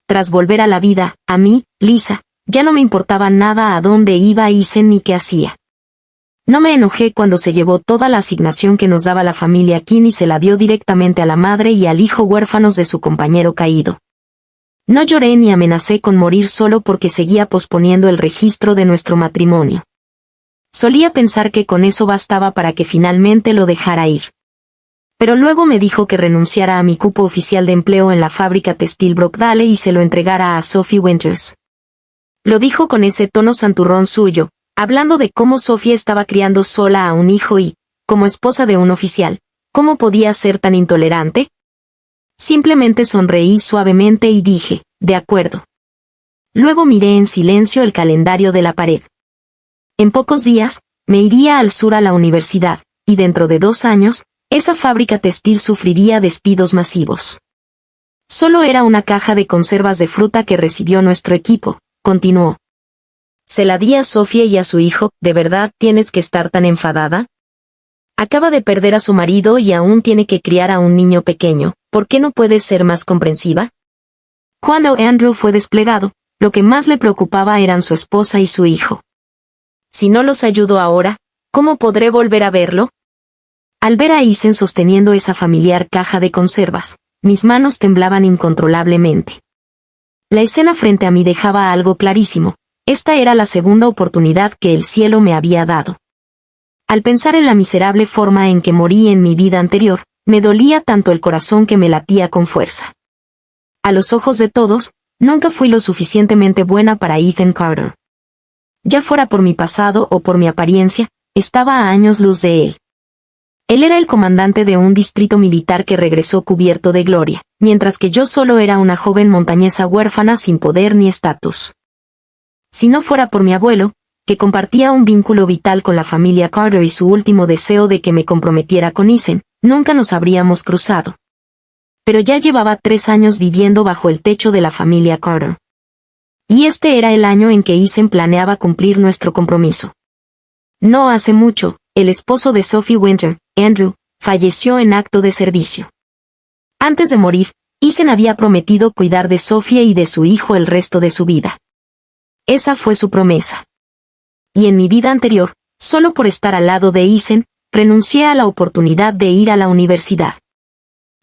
tras volver a la vida, a mí, Lisa, ya no me importaba nada a dónde iba Isen ni qué hacía. No me enojé cuando se llevó toda la asignación que nos daba la familia King y se la dio directamente a la madre y al hijo huérfanos de su compañero caído. No lloré ni amenacé con morir solo porque seguía posponiendo el registro de nuestro matrimonio. Solía pensar que con eso bastaba para que finalmente lo dejara ir. Pero luego me dijo que renunciara a mi cupo oficial de empleo en la fábrica textil Brockdale y se lo entregara a Sophie Winters. Lo dijo con ese tono santurrón suyo, hablando de cómo Sophie estaba criando sola a un hijo y, como esposa de un oficial, ¿cómo podía ser tan intolerante? Simplemente sonreí suavemente y dije, de acuerdo. Luego miré en silencio el calendario de la pared. En pocos días, me iría al sur a la universidad, y dentro de 2 años, esa fábrica textil sufriría despidos masivos. Solo era una caja de conservas de fruta que recibió nuestro equipo, continuó. Se la di a Sofía y a su hijo. ¿De verdad tienes que estar tan enfadada? Acaba de perder a su marido y aún tiene que criar a un niño pequeño. ¿Por qué no puedes ser más comprensiva? Cuando Andrew fue desplegado, lo que más le preocupaba eran su esposa y su hijo. Si no los ayudo ahora, ¿cómo podré volver a verlo? Al ver a Isen sosteniendo esa familiar caja de conservas, mis manos temblaban incontrolablemente. La escena frente a mí dejaba algo clarísimo. Esta era la segunda oportunidad que el cielo me había dado. Al pensar en la miserable forma en que morí en mi vida anterior, me dolía tanto el corazón que me latía con fuerza. A los ojos de todos, nunca fui lo suficientemente buena para Ethan Carter. Ya fuera por mi pasado o por mi apariencia, estaba a años luz de él. Él era el comandante de un distrito militar que regresó cubierto de gloria, mientras que yo solo era una joven montañesa huérfana sin poder ni estatus. Si no fuera por mi abuelo, que compartía un vínculo vital con la familia Carter y su último deseo de que me comprometiera con Isen, nunca nos habríamos cruzado. Pero ya llevaba 3 años viviendo bajo el techo de la familia Carter. Y este era el año en que Isen planeaba cumplir nuestro compromiso. No hace mucho, el esposo de Sophie Winter, Andrew, falleció en acto de servicio. Antes de morir, Isen había prometido cuidar de Sophie y de su hijo el resto de su vida. Esa fue su promesa. Y en mi vida anterior, solo por estar al lado de Isen, renuncié a la oportunidad de ir a la universidad.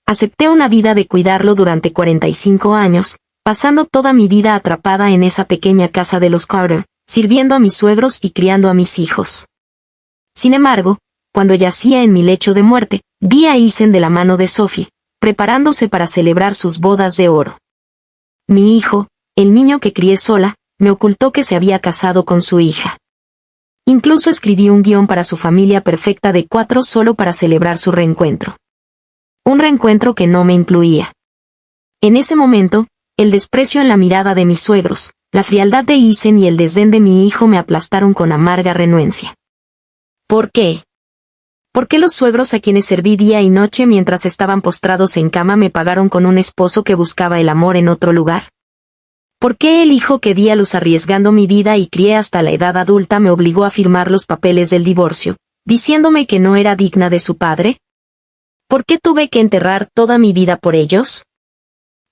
Acepté una vida de cuidarlo durante 45 años, pasando toda mi vida atrapada en esa pequeña casa de los Carter, sirviendo a mis suegros y criando a mis hijos. Sin embargo, cuando yacía en mi lecho de muerte, vi a Isen de la mano de Sophie, preparándose para celebrar sus bodas de oro. Mi hijo, el niño que crié sola, me ocultó que se había casado con su hija. Incluso escribí un guión para su familia perfecta de 4 solo para celebrar su reencuentro. Un reencuentro que no me incluía. En ese momento, el desprecio en la mirada de mis suegros, la frialdad de Isen y el desdén de mi hijo me aplastaron con amarga renuencia. ¿Por qué? ¿Por qué los suegros a quienes serví día y noche mientras estaban postrados en cama me pagaron con un esposo que buscaba el amor en otro lugar? ¿Por qué el hijo que di a luz arriesgando mi vida y crié hasta la edad adulta me obligó a firmar los papeles del divorcio, diciéndome que no era digna de su padre? ¿Por qué tuve que enterrar toda mi vida por ellos?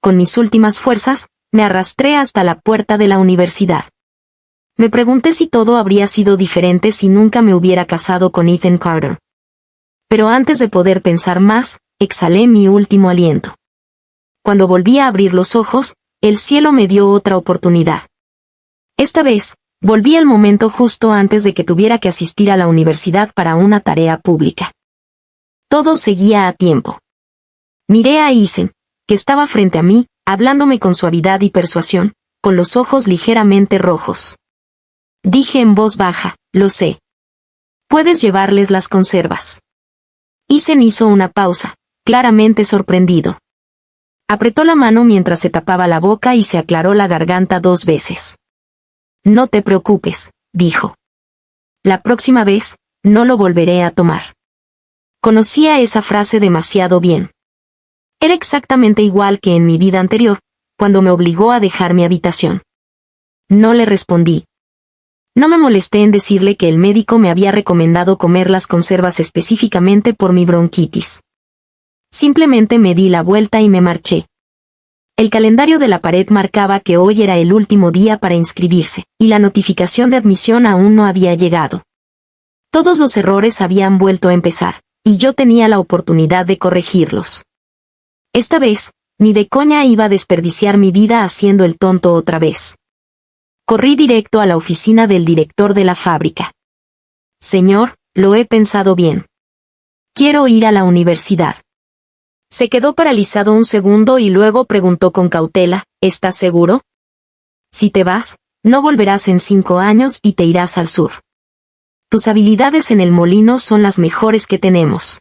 Con mis últimas fuerzas, me arrastré hasta la puerta de la universidad. Me pregunté si todo habría sido diferente si nunca me hubiera casado con Ethan Carter. Pero antes de poder pensar más, exhalé mi último aliento. Cuando volví a abrir los ojos, el cielo me dio otra oportunidad. Esta vez, volví al momento justo antes de que tuviera que asistir a la universidad para una tarea pública. Todo seguía a tiempo. Miré a Isen, que estaba frente a mí, hablándome con suavidad y persuasión, con los ojos ligeramente rojos. Dije en voz baja, lo sé. Puedes llevarles las conservas. Isen hizo una pausa, claramente sorprendido. Apretó la mano mientras se tapaba la boca y se aclaró la garganta 2 veces. No te preocupes, dijo. La próxima vez, no lo volveré a tomar. Conocía esa frase demasiado bien. Era exactamente igual que en mi vida anterior, cuando me obligó a dejar mi habitación. No le respondí. No me molesté en decirle que el médico me había recomendado comer las conservas específicamente por mi bronquitis. Simplemente me di la vuelta y me marché. El calendario de la pared marcaba que hoy era el último día para inscribirse, y la notificación de admisión aún no había llegado. Todos los errores habían vuelto a empezar, y yo tenía la oportunidad de corregirlos. Esta vez, ni de coña iba a desperdiciar mi vida haciendo el tonto otra vez. Corrí directo a la oficina del director de la fábrica. Señor, lo he pensado bien. Quiero ir a la universidad. Se quedó paralizado un segundo y luego preguntó con cautela, ¿estás seguro? Si te vas, no volverás en 5 años y te irás al sur. Tus habilidades en el molino son las mejores que tenemos.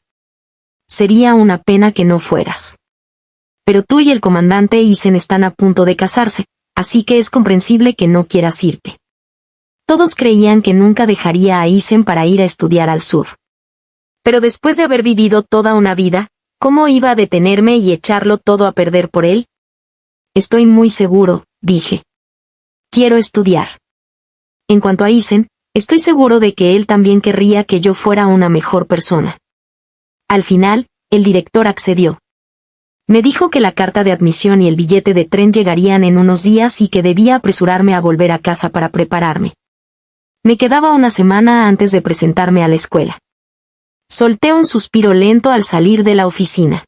Sería una pena que no fueras. Pero tú y el comandante Eisen están a punto de casarse, así que es comprensible que no quieras irte. Todos creían que nunca dejaría a Eisen para ir a estudiar al sur. Pero después de haber vivido toda una vida, ¿cómo iba a detenerme y echarlo todo a perder por él? Estoy muy seguro, dije. Quiero estudiar. En cuanto a Eisen, estoy seguro de que él también querría que yo fuera una mejor persona. Al final, el director accedió. Me dijo que la carta de admisión y el billete de tren llegarían en unos días y que debía apresurarme a volver a casa para prepararme. Me quedaba una semana antes de presentarme a la escuela. Solté un suspiro lento al salir de la oficina.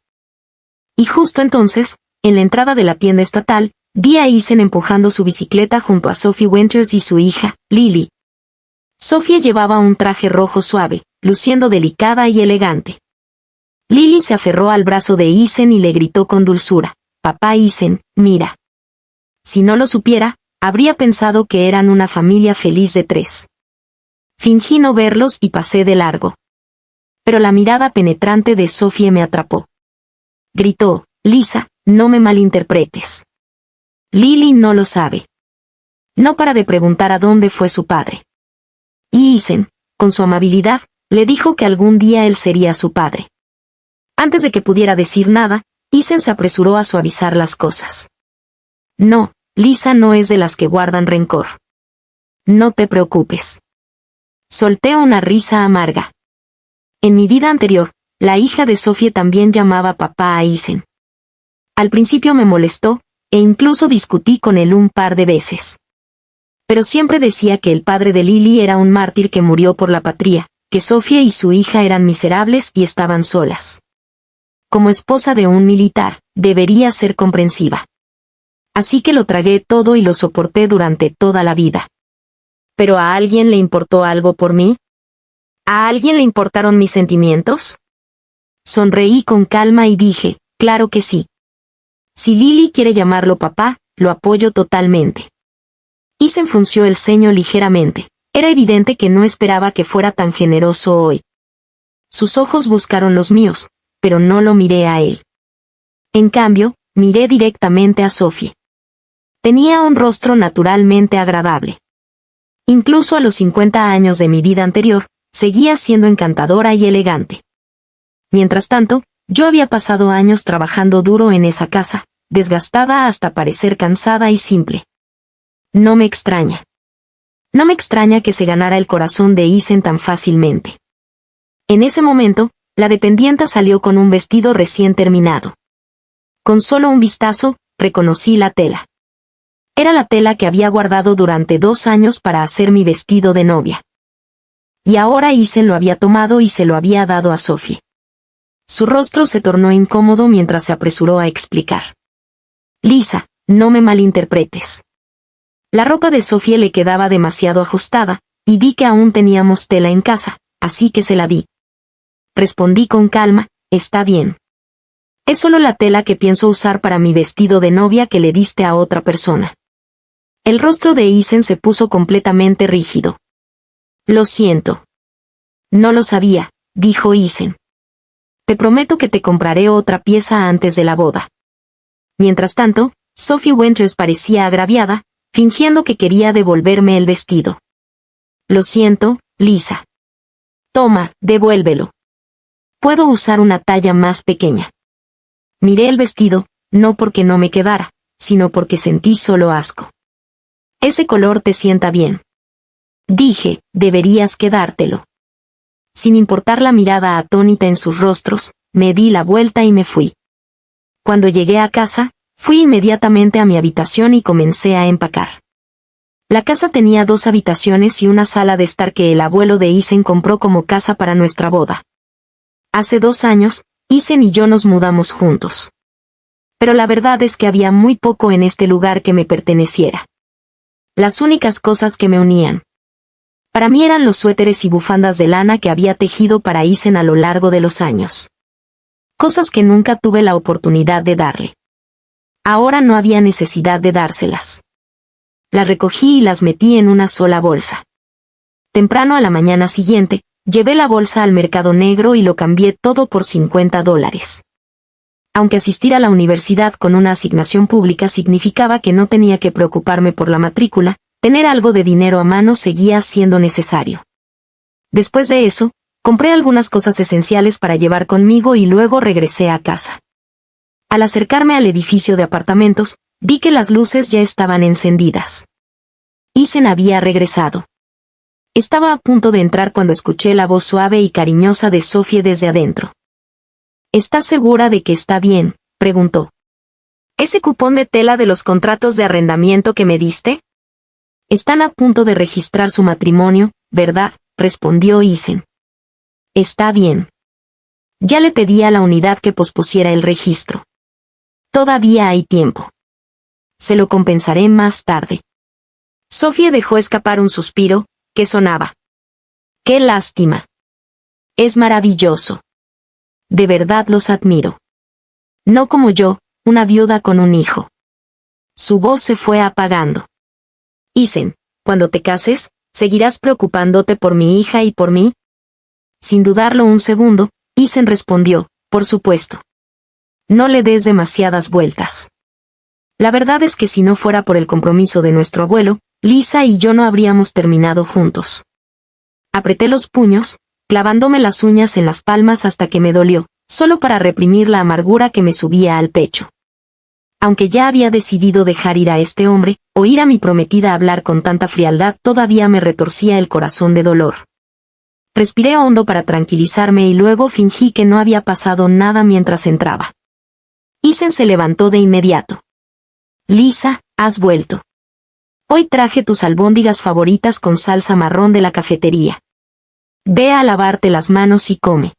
Y justo entonces, en la entrada de la tienda estatal, vi a Eisen empujando su bicicleta junto a Sophie Winters y su hija, Lily. Sophie llevaba un traje rojo suave, luciendo delicada y elegante. Lily se aferró al brazo de Eisen y le gritó con dulzura, «Papá Eisen, mira». Si no lo supiera, habría pensado que eran una familia feliz de 3. Fingí no verlos y pasé de largo. Pero la mirada penetrante de Sophie me atrapó. Gritó, «Lisa, no me malinterpretes. Lily no lo sabe». No para de preguntar a dónde fue su padre. Y Eisen, con su amabilidad, le dijo que algún día él sería su padre. Antes de que pudiera decir nada, Eisen se apresuró a suavizar las cosas. No, Lisa no es de las que guardan rencor. No te preocupes. Solté una risa amarga. En mi vida anterior, la hija de Sophie también llamaba papá a Eisen. Al principio me molestó, e incluso discutí con él un par de veces. Pero siempre decía que el padre de Lily era un mártir que murió por la patria, que Sophie y su hija eran miserables y estaban solas. Como esposa de un militar, debería ser comprensiva. Así que lo tragué todo y lo soporté durante toda la vida. ¿Pero a alguien le importó algo por mí? ¿A alguien le importaron mis sentimientos? Sonreí con calma y dije, claro que sí. Si Lily quiere llamarlo papá, lo apoyo totalmente. Eisen frunció el ceño ligeramente. Era evidente que no esperaba que fuera tan generoso hoy. Sus ojos buscaron los míos, pero no lo miré a él. En cambio, miré directamente a Sophie. Tenía un rostro naturalmente agradable. Incluso a los 50 años de mi vida anterior, seguía siendo encantadora y elegante. Mientras tanto, yo había pasado años trabajando duro en esa casa, desgastada hasta parecer cansada y simple. No me extraña. No me extraña que se ganara el corazón de Eisen tan fácilmente. En ese momento, la dependienta salió con un vestido recién terminado. Con solo un vistazo, reconocí la tela. Era la tela que había guardado durante 2 años para hacer mi vestido de novia. Y ahora Eisen lo había tomado y se lo había dado a Sophie. Su rostro se tornó incómodo mientras se apresuró a explicar. Lisa, no me malinterpretes. La ropa de Sophie le quedaba demasiado ajustada, y vi que aún teníamos tela en casa, así que se la di. Respondí con calma, está bien. Es solo la tela que pienso usar para mi vestido de novia que le diste a otra persona. El rostro de Eisen se puso completamente rígido. Lo siento. No lo sabía, dijo Eisen. Te prometo que te compraré otra pieza antes de la boda. Mientras tanto, Sophie Winters parecía agraviada, fingiendo que quería devolverme el vestido. Lo siento, Lisa. Toma, devuélvelo. Puedo usar una talla más pequeña. Miré el vestido, no porque no me quedara, sino porque sentí solo asco. Ese color te sienta bien. Dije, deberías quedártelo. Sin importar la mirada atónita en sus rostros, me di la vuelta y me fui. Cuando llegué a casa, Fui inmediatamente a mi habitación y comencé a empacar. La casa tenía 2 habitaciones y una sala de estar que el abuelo de Isen compró como casa para nuestra boda. Hace 2 años, Isen y yo nos mudamos juntos. Pero la verdad es que había muy poco en este lugar que me perteneciera. Las únicas cosas que me unían para mí eran los suéteres y bufandas de lana que había tejido para Isen a lo largo de los años. Cosas que nunca tuve la oportunidad de darle. Ahora no había necesidad de dárselas. Las recogí y las metí en una sola bolsa. Temprano a la mañana siguiente, llevé la bolsa al mercado negro y lo cambié todo por $50. Aunque asistir a la universidad con una asignación pública significaba que no tenía que preocuparme por la matrícula, tener algo de dinero a mano seguía siendo necesario. Después de eso, compré algunas cosas esenciales para llevar conmigo y luego regresé a casa. Al acercarme al edificio de apartamentos, vi que las luces ya estaban encendidas. Isen había regresado. Estaba a punto de entrar cuando escuché la voz suave y cariñosa de Sophie desde adentro. ¿Estás segura de que está bien?, preguntó. ¿Ese cupón de tela de los contratos de arrendamiento que me diste? Están a punto de registrar su matrimonio, ¿verdad?, respondió Isen. Está bien. Ya le pedí a la unidad que pospusiera el registro. Todavía hay tiempo. Se lo compensaré más tarde. Sophie dejó escapar un suspiro, que sonaba. ¡Qué lástima! Es maravilloso. De verdad los admiro. No como yo, una viuda con un hijo. Su voz se fue apagando. Isen, cuando te cases, ¿seguirás preocupándote por mi hija y por mí? Sin dudarlo un segundo, Isen respondió, por supuesto. No le des demasiadas vueltas. La verdad es que si no fuera por el compromiso de nuestro abuelo, Lisa y yo no habríamos terminado juntos. Apreté los puños, clavándome las uñas en las palmas hasta que me dolió, solo para reprimir la amargura que me subía al pecho. Aunque ya había decidido dejar ir a este hombre, oír a mi prometida hablar con tanta frialdad todavía me retorcía el corazón de dolor. Respiré hondo para tranquilizarme y luego fingí que no había pasado nada mientras entraba. Isen se levantó de inmediato. Lisa, has vuelto. Hoy traje tus albóndigas favoritas con salsa marrón de la cafetería. Ve a lavarte las manos y come.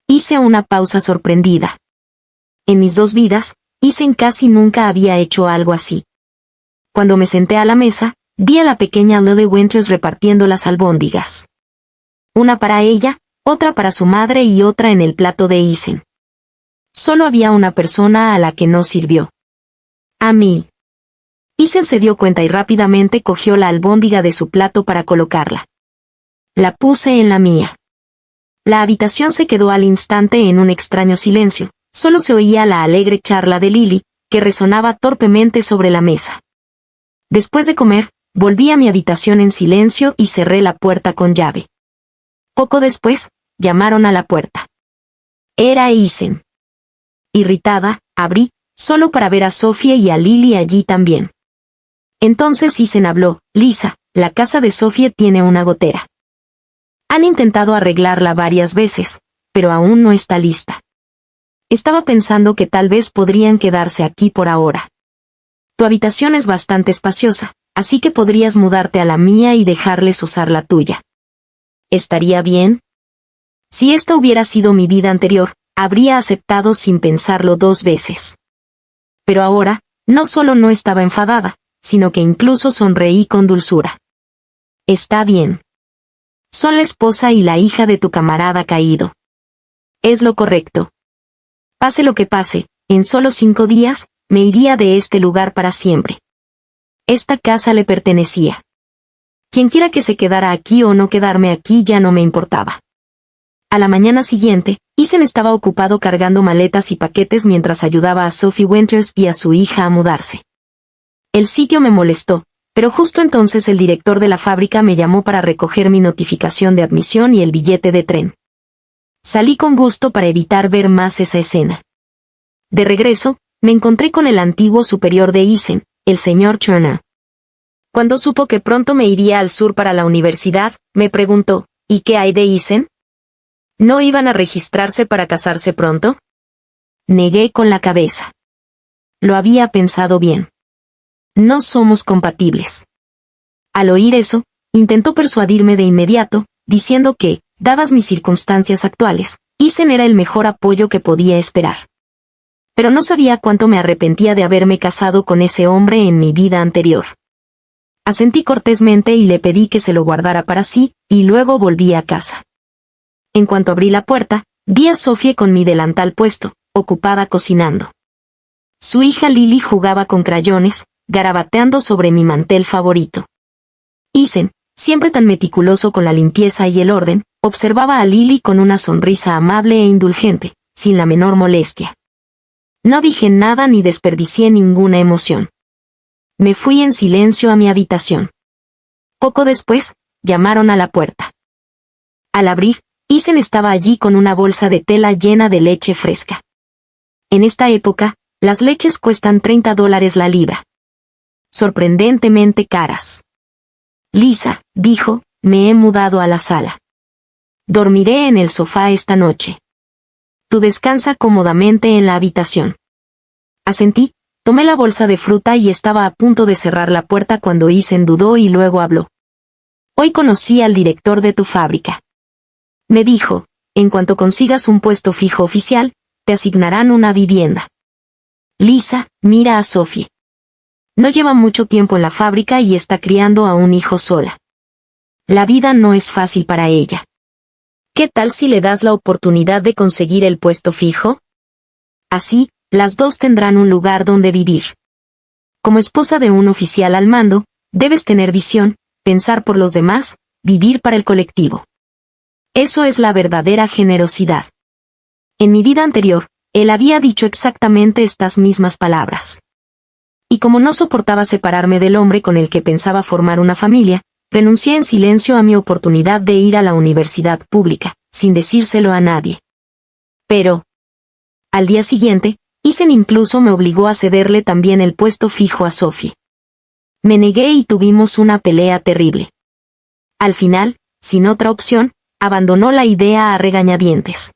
Hice una pausa sorprendida. En mis 2 vidas, Isen casi nunca había hecho algo así. Cuando me senté a la mesa, vi a la pequeña Lily Winters repartiendo las albóndigas. Una para ella, otra para su madre y otra en el plato de Isen. Solo había una persona a la que no sirvió. A mí. Isen se dio cuenta y rápidamente cogió la albóndiga de su plato para colocarla. La puse en la mía. La habitación se quedó al instante en un extraño silencio, solo se oía la alegre charla de Lily, que resonaba torpemente sobre la mesa. Después de comer, volví a mi habitación en silencio y cerré la puerta con llave. Poco después, llamaron a la puerta. Era Isen. Irritada, abrí, solo para ver a Sophie y a Lily allí también. Entonces Isen habló, Lisa, la casa de Sophie tiene una gotera. Han intentado arreglarla varias veces, pero aún no está lista. Estaba pensando que tal vez podrían quedarse aquí por ahora. Tu habitación es bastante espaciosa, así que podrías mudarte a la mía y dejarles usar la tuya. ¿Estaría bien? Si esta hubiera sido mi vida anterior, habría aceptado sin pensarlo 2 veces. Pero ahora, no solo no estaba enfadada, sino que incluso sonreí con dulzura. Está bien. Son la esposa y la hija de tu camarada caído. Es lo correcto. Pase lo que pase, en solo 5 días, me iría de este lugar para siempre. Esta casa le pertenecía. Quienquiera que se quedara aquí o no quedarme aquí ya no me importaba. A la mañana siguiente, Isen estaba ocupado cargando maletas y paquetes mientras ayudaba a Sophie Winters y a su hija a mudarse. El sitio me molestó, pero justo entonces el director de la fábrica me llamó para recoger mi notificación de admisión y el billete de tren. Salí con gusto para evitar ver más esa escena. De regreso, me encontré con el antiguo superior de Isen, el señor Turner. Cuando supo que pronto me iría al sur para la universidad, me preguntó, ¿y qué hay de Isen? ¿No iban a registrarse para casarse pronto? Negué con la cabeza. lo había pensado bien. No somos compatibles. Al oír eso, intentó persuadirme de inmediato, diciendo que, dadas mis circunstancias actuales, Isen era el mejor apoyo que podía esperar. Pero no sabía cuánto me arrepentía de haberme casado con ese hombre en mi vida anterior. Asentí cortésmente y le pedí que se lo guardara para sí, y luego volví a casa. En cuanto abrí la puerta, vi a Sophie con mi delantal puesto, ocupada cocinando. Su hija Lily jugaba con crayones, garabateando sobre mi mantel favorito. Isen, siempre tan meticuloso con la limpieza y el orden, observaba a Lily con una sonrisa amable e indulgente, sin la menor molestia. No dije nada ni desperdicié ninguna emoción. Me fui en silencio a mi habitación. Poco después, llamaron a la puerta. Al abrir, Isen estaba allí con una bolsa de tela llena de leche fresca. En esta época, las leches cuestan $30 la libra. Sorprendentemente caras. Lisa, dijo, me he mudado a la sala. Dormiré en el sofá esta noche. Tú descansa cómodamente en la habitación. Asentí, tomé la bolsa de fruta y estaba a punto de cerrar la puerta cuando Isen dudó y luego habló. Hoy conocí al director de tu fábrica. Me dijo, en cuanto consigas un puesto fijo oficial, te asignarán una vivienda. Lisa, mira a Sophie. No lleva mucho tiempo en la fábrica y está criando a un hijo sola. La vida no es fácil para ella. ¿Qué tal si le das la oportunidad de conseguir el puesto fijo? Así, las dos tendrán un lugar donde vivir. Como esposa de un oficial al mando, debes tener visión, pensar por los demás, vivir para el colectivo. Eso es la verdadera generosidad. En mi vida anterior, él había dicho exactamente estas mismas palabras. Y como no soportaba separarme del hombre con el que pensaba formar una familia, renuncié en silencio a mi oportunidad de ir a la universidad pública, sin decírselo a nadie. Pero, al día siguiente, Isen incluso me obligó a cederle también el puesto fijo a Sophie. Me negué y tuvimos una pelea terrible. Al final, sin otra opción, abandonó la idea a regañadientes.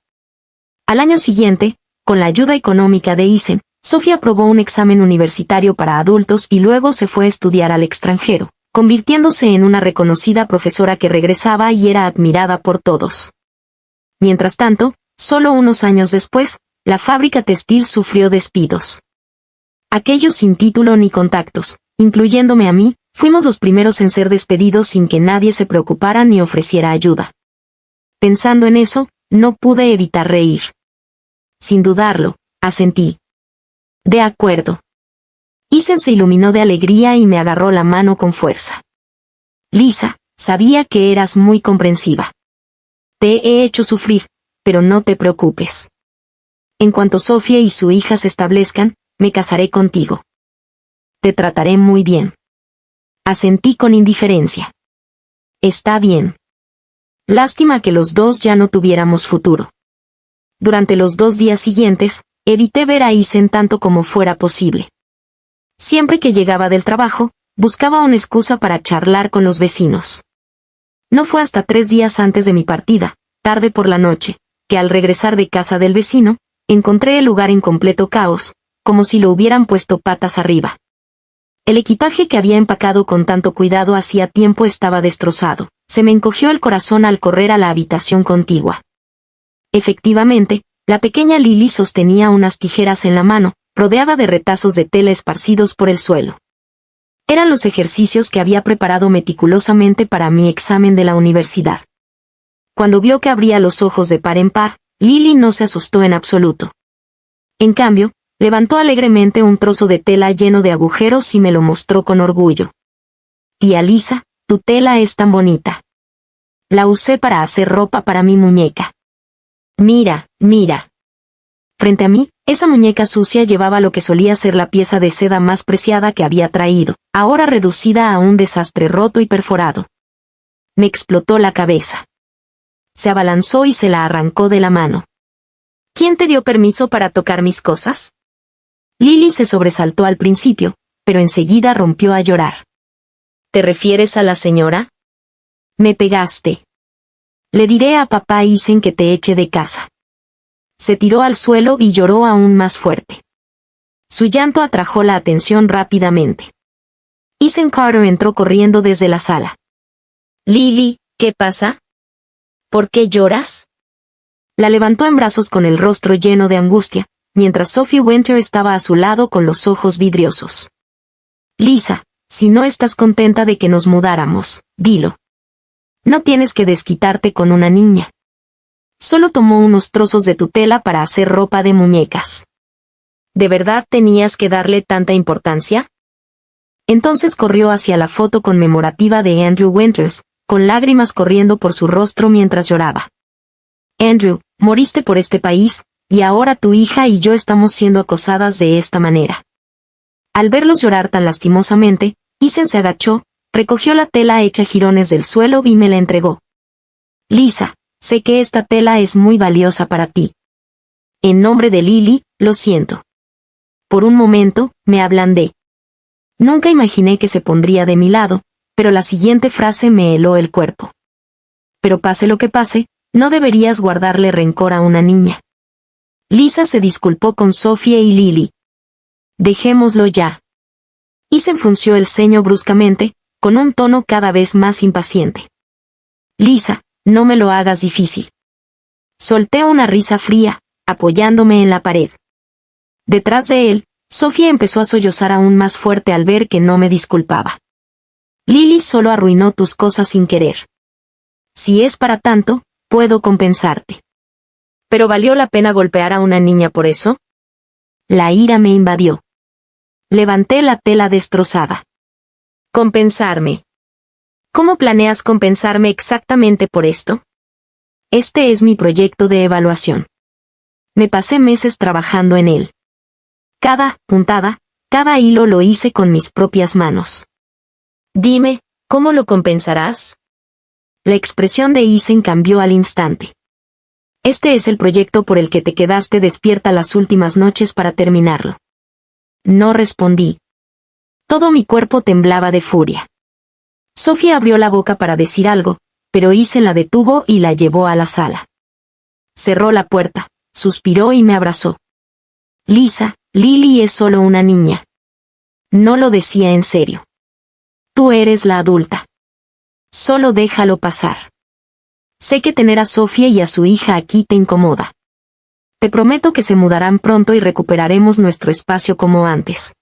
Al año siguiente, con la ayuda económica de Isen, Sophie aprobó un examen universitario para adultos y luego se fue a estudiar al extranjero, convirtiéndose en una reconocida profesora que regresaba y era admirada por todos. Mientras tanto, solo unos años después, la fábrica textil sufrió despidos. Aquellos sin título ni contactos, incluyéndome a mí, fuimos los primeros en ser despedidos sin que nadie se preocupara ni ofreciera ayuda. Pensando en eso, no pude evitar reír. Sin dudarlo, asentí. De acuerdo. Isen se iluminó de alegría y me agarró la mano con fuerza. Lisa, sabía que eras muy comprensiva. Te he hecho sufrir, pero no te preocupes. En cuanto Sophie y su hija se establezcan, me casaré contigo. Te trataré muy bien. Asentí con indiferencia. Está bien. Lástima que los dos ya no tuviéramos futuro. Durante los 2 días siguientes, evité ver a Isen tanto como fuera posible. Siempre que llegaba del trabajo, buscaba una excusa para charlar con los vecinos. No fue hasta 3 días antes de mi partida, tarde por la noche, que al regresar de casa del vecino, encontré el lugar en completo caos, como si lo hubieran puesto patas arriba. El equipaje que había empacado con tanto cuidado hacía tiempo estaba destrozado. Se me encogió el corazón al correr a la habitación contigua. Efectivamente, la pequeña Lily sostenía unas tijeras en la mano, rodeada de retazos de tela esparcidos por el suelo. Eran los ejercicios que había preparado meticulosamente para mi examen de la universidad. Cuando vio que abría los ojos de par en par, Lily no se asustó en absoluto. En cambio, levantó alegremente un trozo de tela lleno de agujeros y me lo mostró con orgullo. Tía Lisa, tu tela es tan bonita. La usé para hacer ropa para mi muñeca. Mira, mira. Frente a mí, esa muñeca sucia llevaba lo que solía ser la pieza de seda más preciada que había traído, ahora reducida a un desastre roto y perforado. Me explotó la cabeza. Se abalanzó y se la arrancó de la mano. ¿Quién te dio permiso para tocar mis cosas? Lily se sobresaltó al principio, pero enseguida rompió a llorar. ¿Te refieres a la señora? Me pegaste. Le diré a papá Isen que te eche de casa. Se tiró al suelo y lloró aún más fuerte. Su llanto atrajo la atención rápidamente. Ethan Carter entró corriendo desde la sala. Lily, ¿qué pasa? ¿Por qué lloras? La levantó en brazos con el rostro lleno de angustia, mientras Sophie Winter estaba a su lado con los ojos vidriosos. Lisa, si no estás contenta de que nos mudáramos, dilo. No tienes que desquitarte con una niña. Solo tomó unos trozos de tu tela para hacer ropa de muñecas. ¿De verdad tenías que darle tanta importancia? Entonces corrió hacia la foto conmemorativa de Andrew Winters, con lágrimas corriendo por su rostro mientras lloraba. Andrew, moriste por este país, y ahora tu hija y yo estamos siendo acosadas de esta manera. Al verlos llorar tan lastimosamente, Ethan se agachó, recogió la tela hecha jirones del suelo y me la entregó. Lisa, sé que esta tela es muy valiosa para ti. En nombre de Lily, lo siento. Por un momento, me ablandé. Nunca imaginé que se pondría de mi lado, pero la siguiente frase me heló el cuerpo. Pero pase lo que pase, no deberías guardarle rencor a una niña. Lisa se disculpó con Sophie y Lily. Dejémoslo ya. Ethan frunció el ceño bruscamente, con un tono cada vez más impaciente. Lisa, no me lo hagas difícil. Solté una risa fría, apoyándome en la pared. Detrás de él, Sophie empezó a sollozar aún más fuerte al ver que no me disculpaba. Lily solo arruinó tus cosas sin querer. Si es para tanto, puedo compensarte. ¿Pero valió la pena golpear a una niña por eso? La ira me invadió. Levanté la tela destrozada. Compensarme. ¿Cómo planeas compensarme exactamente por esto? Este es mi proyecto de evaluación. Me pasé meses trabajando en él. Cada puntada, cada hilo lo hice con mis propias manos. Dime, ¿cómo lo compensarás? La expresión de Ethan cambió al instante. Este es el proyecto por el que te quedaste despierta las últimas noches para terminarlo. No respondí. Todo mi cuerpo temblaba de furia. Sophie abrió la boca para decir algo, pero Ethan la detuvo y la llevó a la sala. Cerró la puerta, suspiró y me abrazó. Lisa, Lily es solo una niña. No lo decía en serio. Tú eres la adulta. Solo déjalo pasar. Sé que tener a Sophie y a su hija aquí te incomoda. Te prometo que se mudarán pronto y recuperaremos nuestro espacio como antes.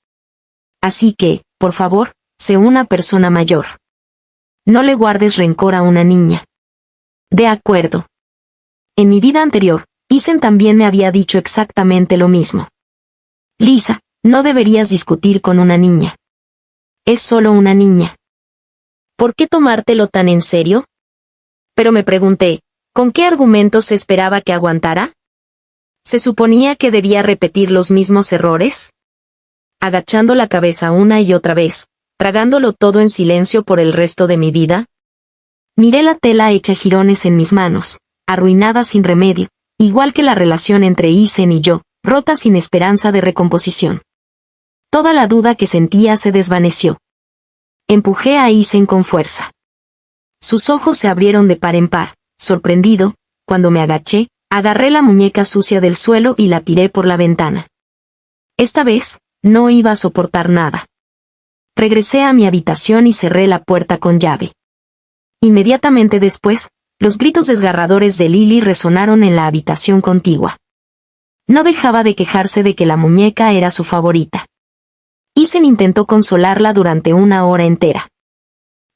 Así que, por favor, sé una persona mayor. No le guardes rencor a una niña. De acuerdo. En mi vida anterior, Ethan también me había dicho exactamente lo mismo. Lisa, no deberías discutir con una niña. Es solo una niña. ¿Por qué tomártelo tan en serio? Pero me pregunté, ¿con qué argumentos se esperaba que aguantara? ¿Se suponía que debía repetir los mismos errores? Agachando la cabeza una y otra vez, tragándolo todo en silencio por el resto de mi vida. Miré la tela hecha jirones en mis manos, arruinada sin remedio, igual que la relación entre Ethan y yo, rota sin esperanza de recomposición. Toda la duda que sentía se desvaneció. Empujé a Ethan con fuerza. Sus ojos se abrieron de par en par, sorprendido, cuando me agaché, agarré la muñeca sucia del suelo y la tiré por la ventana. Esta vez, no iba a soportar nada. Regresé a mi habitación y cerré la puerta con llave. Inmediatamente después, los gritos desgarradores de Lily resonaron en la habitación contigua. No dejaba de quejarse de que la muñeca era su favorita. Ethan intentó consolarla durante una hora entera.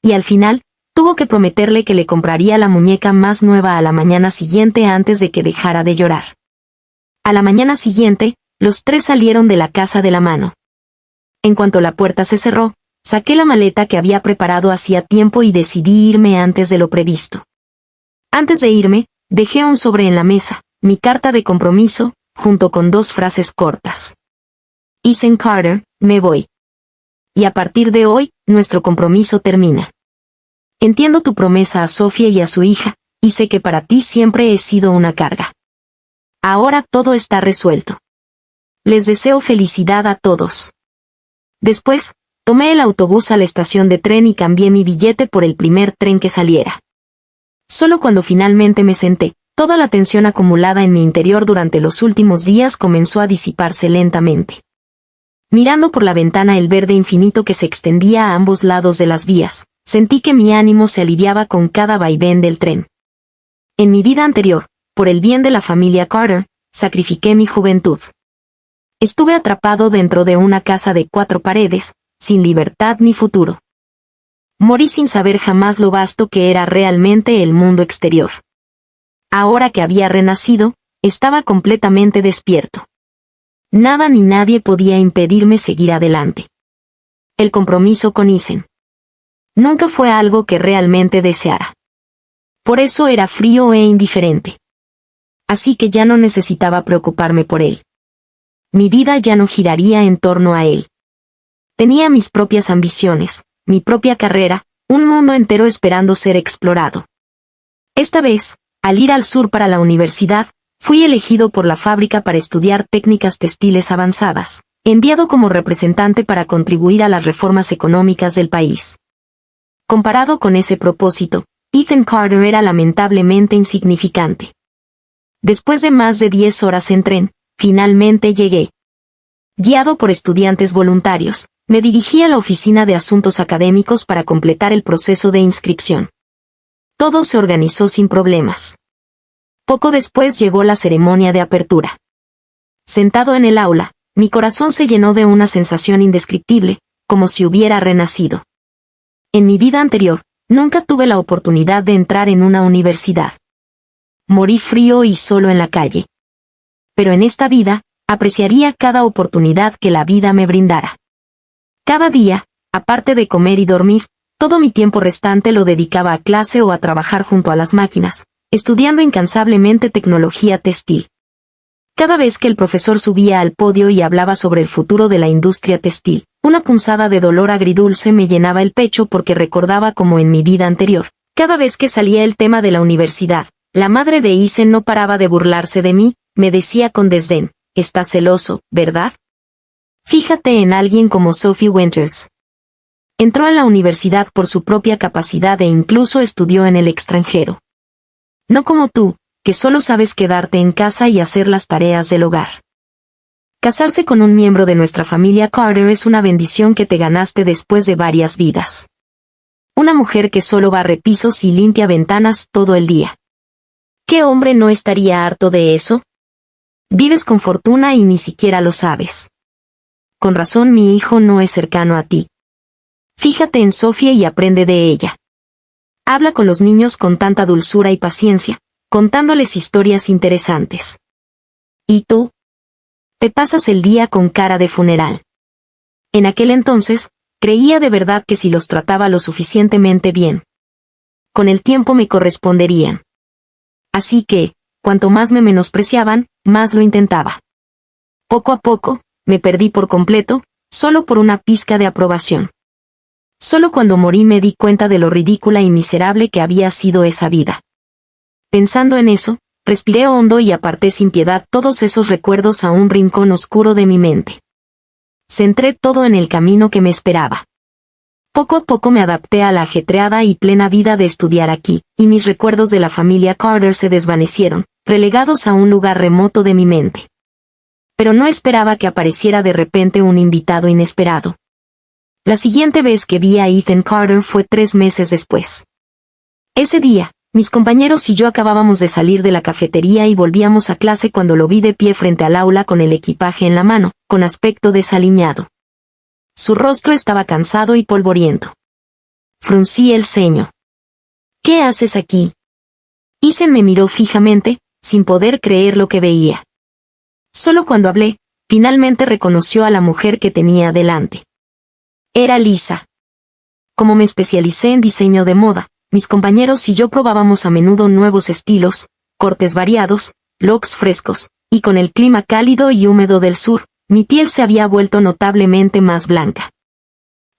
Y al final, tuvo que prometerle que le compraría la muñeca más nueva a la mañana siguiente antes de que dejara de llorar. A la mañana siguiente, los tres salieron de la casa de la mano. En cuanto la puerta se cerró, saqué la maleta que había preparado hacía tiempo y decidí irme antes de lo previsto. Antes de irme, dejé un sobre en la mesa, mi carta de compromiso, junto con 2 frases cortas. Ethan Carter, me voy. Y a partir de hoy, nuestro compromiso termina. Entiendo tu promesa a Sophie y a su hija, y sé que para ti siempre he sido una carga. Ahora todo está resuelto. Les deseo felicidad a todos. Después, tomé el autobús a la estación de tren y cambié mi billete por el primer tren que saliera. Solo cuando finalmente me senté, toda la tensión acumulada en mi interior durante los últimos días comenzó a disiparse lentamente. Mirando por la ventana el verde infinito que se extendía a ambos lados de las vías, sentí que mi ánimo se aliviaba con cada vaivén del tren. En mi vida anterior, por el bien de la familia Carter, sacrifiqué mi juventud. Estuve atrapado dentro de una casa de 4 paredes, sin libertad ni futuro. Morí sin saber jamás lo vasto que era realmente el mundo exterior. Ahora que había renacido, estaba completamente despierto. Nada ni nadie podía impedirme seguir adelante. El compromiso con Isen nunca fue algo que realmente deseara. Por eso era frío e indiferente. Así que ya no necesitaba preocuparme por él. Mi vida ya no giraría en torno a él. Tenía mis propias ambiciones, mi propia carrera, un mundo entero esperando ser explorado. Esta vez, al ir al sur para la universidad, fui elegido por la fábrica para estudiar técnicas textiles avanzadas, enviado como representante para contribuir a las reformas económicas del país. Comparado con ese propósito, Ethan Carter era lamentablemente insignificante. Después de más de 10 horas en tren, finalmente llegué. Guiado por estudiantes voluntarios, me dirigí a la oficina de asuntos académicos para completar el proceso de inscripción. Todo se organizó sin problemas. Poco después llegó la ceremonia de apertura. Sentado en el aula, mi corazón se llenó de una sensación indescriptible, como si hubiera renacido. En mi vida anterior, nunca tuve la oportunidad de entrar en una universidad. Morí frío y solo en la calle. Pero en esta vida, apreciaría cada oportunidad que la vida me brindara. Cada día, aparte de comer y dormir, todo mi tiempo restante lo dedicaba a clase o a trabajar junto a las máquinas, estudiando incansablemente tecnología textil. Cada vez que el profesor subía al podio y hablaba sobre el futuro de la industria textil, una punzada de dolor agridulce me llenaba el pecho porque recordaba como en mi vida anterior. Cada vez que salía el tema de la universidad, la madre de Isen no paraba de burlarse de mí, me decía con desdén, «Estás celoso, ¿verdad? Fíjate en alguien como Sophie Winters. Entró a la universidad por su propia capacidad e incluso estudió en el extranjero. No como tú, que solo sabes quedarte en casa y hacer las tareas del hogar». Casarse con un miembro de nuestra familia Carter es una bendición que te ganaste después de varias vidas. Una mujer que solo barre pisos y limpia ventanas todo el día. ¿Qué hombre no estaría harto de eso? Vives con fortuna y ni siquiera lo sabes. Con razón mi hijo no es cercano a ti. Fíjate en Sofía y aprende de ella. Habla con los niños con tanta dulzura y paciencia, contándoles historias interesantes. ¿Y tú? Te pasas el día con cara de funeral. En aquel entonces, creía de verdad que si los trataba lo suficientemente bien, con el tiempo me corresponderían. Así que, cuanto más me menospreciaban, más lo intentaba. Poco a poco, me perdí por completo, solo por una pizca de aprobación. Solo cuando morí me di cuenta de lo ridícula y miserable que había sido esa vida. Pensando en eso, respiré hondo y aparté sin piedad todos esos recuerdos a un rincón oscuro de mi mente. Centré todo en el camino que me esperaba. Poco a poco me adapté a la ajetreada y plena vida de estudiar aquí, y mis recuerdos de la familia Carter se desvanecieron, relegados a un lugar remoto de mi mente. Pero no esperaba que apareciera de repente un invitado inesperado. La siguiente vez que vi a Ethan Carter fue 3 meses después. Ese día, mis compañeros y yo acabábamos de salir de la cafetería y volvíamos a clase cuando lo vi de pie frente al aula con el equipaje en la mano, con aspecto desaliñado. Su rostro estaba cansado y polvoriento. Fruncí el ceño. «¿Qué haces aquí?» Isen me miró fijamente, sin poder creer lo que veía. Solo cuando hablé, finalmente reconoció a la mujer que tenía delante. Era Lisa. Como me especialicé en diseño de moda, mis compañeros y yo probábamos a menudo nuevos estilos, cortes variados, looks frescos, y con el clima cálido y húmedo del sur, mi piel se había vuelto notablemente más blanca.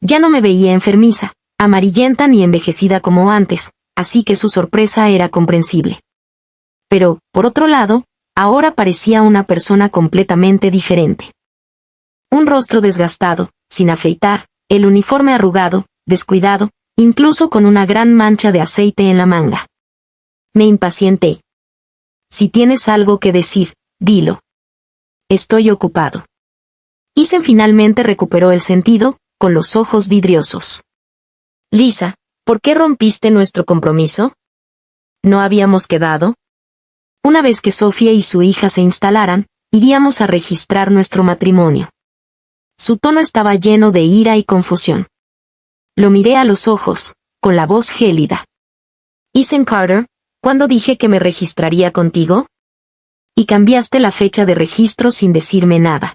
Ya no me veía enfermiza, amarillenta ni envejecida como antes, así que su sorpresa era comprensible. Pero, por otro lado, ahora parecía una persona completamente diferente. Un rostro desgastado, sin afeitar, el uniforme arrugado, descuidado, incluso con una gran mancha de aceite en la manga. Me impacienté. «Si tienes algo que decir, dilo». «Estoy ocupado». Ethan finalmente recuperó el sentido, con los ojos vidriosos. Lisa, ¿por qué rompiste nuestro compromiso? ¿No habíamos quedado? Una vez que Sofía y su hija se instalaran, iríamos a registrar nuestro matrimonio. Su tono estaba lleno de ira y confusión. Lo miré a los ojos, con la voz gélida. Ethan Carter, ¿cuándo dije que me registraría contigo? Y cambiaste la fecha de registro sin decirme nada.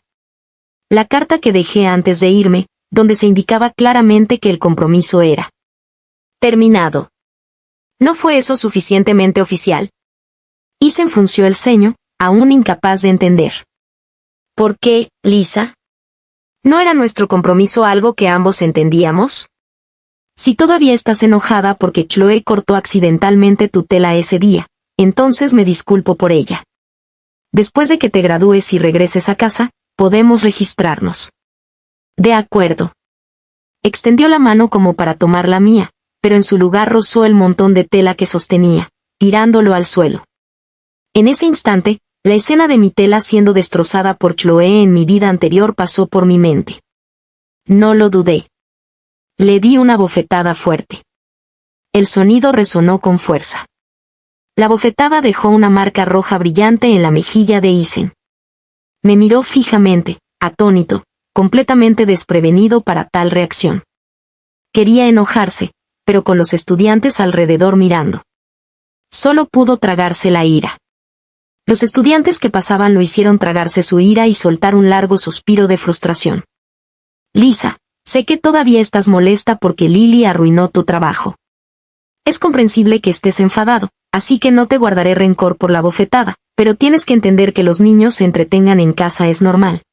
La carta que dejé antes de irme, donde se indicaba claramente que el compromiso era terminado. ¿No fue eso suficientemente oficial? Ethan frunció el ceño, aún incapaz de entender. ¿Por qué, Lisa? ¿No era nuestro compromiso algo que ambos entendíamos? Si todavía estás enojada porque Chloe cortó accidentalmente tu tela ese día, entonces me disculpo por ella. Después de que te gradúes y regreses a casa, podemos registrarnos. De acuerdo. Extendió la mano como para tomar la mía, pero en su lugar rozó el montón de tela que sostenía, tirándolo al suelo. En ese instante, la escena de mi tela siendo destrozada por Chloe en mi vida anterior pasó por mi mente. No lo dudé. Le di una bofetada fuerte. El sonido resonó con fuerza. La bofetada dejó una marca roja brillante en la mejilla de Ethan. Me miró fijamente, atónito, completamente desprevenido para tal reacción. Quería enojarse, pero con los estudiantes alrededor mirando. Solo pudo tragarse la ira. Los estudiantes que pasaban lo hicieron tragarse su ira y soltar un largo suspiro de frustración. Lisa, sé que todavía estás molesta porque Lily arruinó tu trabajo. Es comprensible que estés enfadado, así que no te guardaré rencor por la bofetada, pero tienes que entender que los niños se entretengan en casa es normal.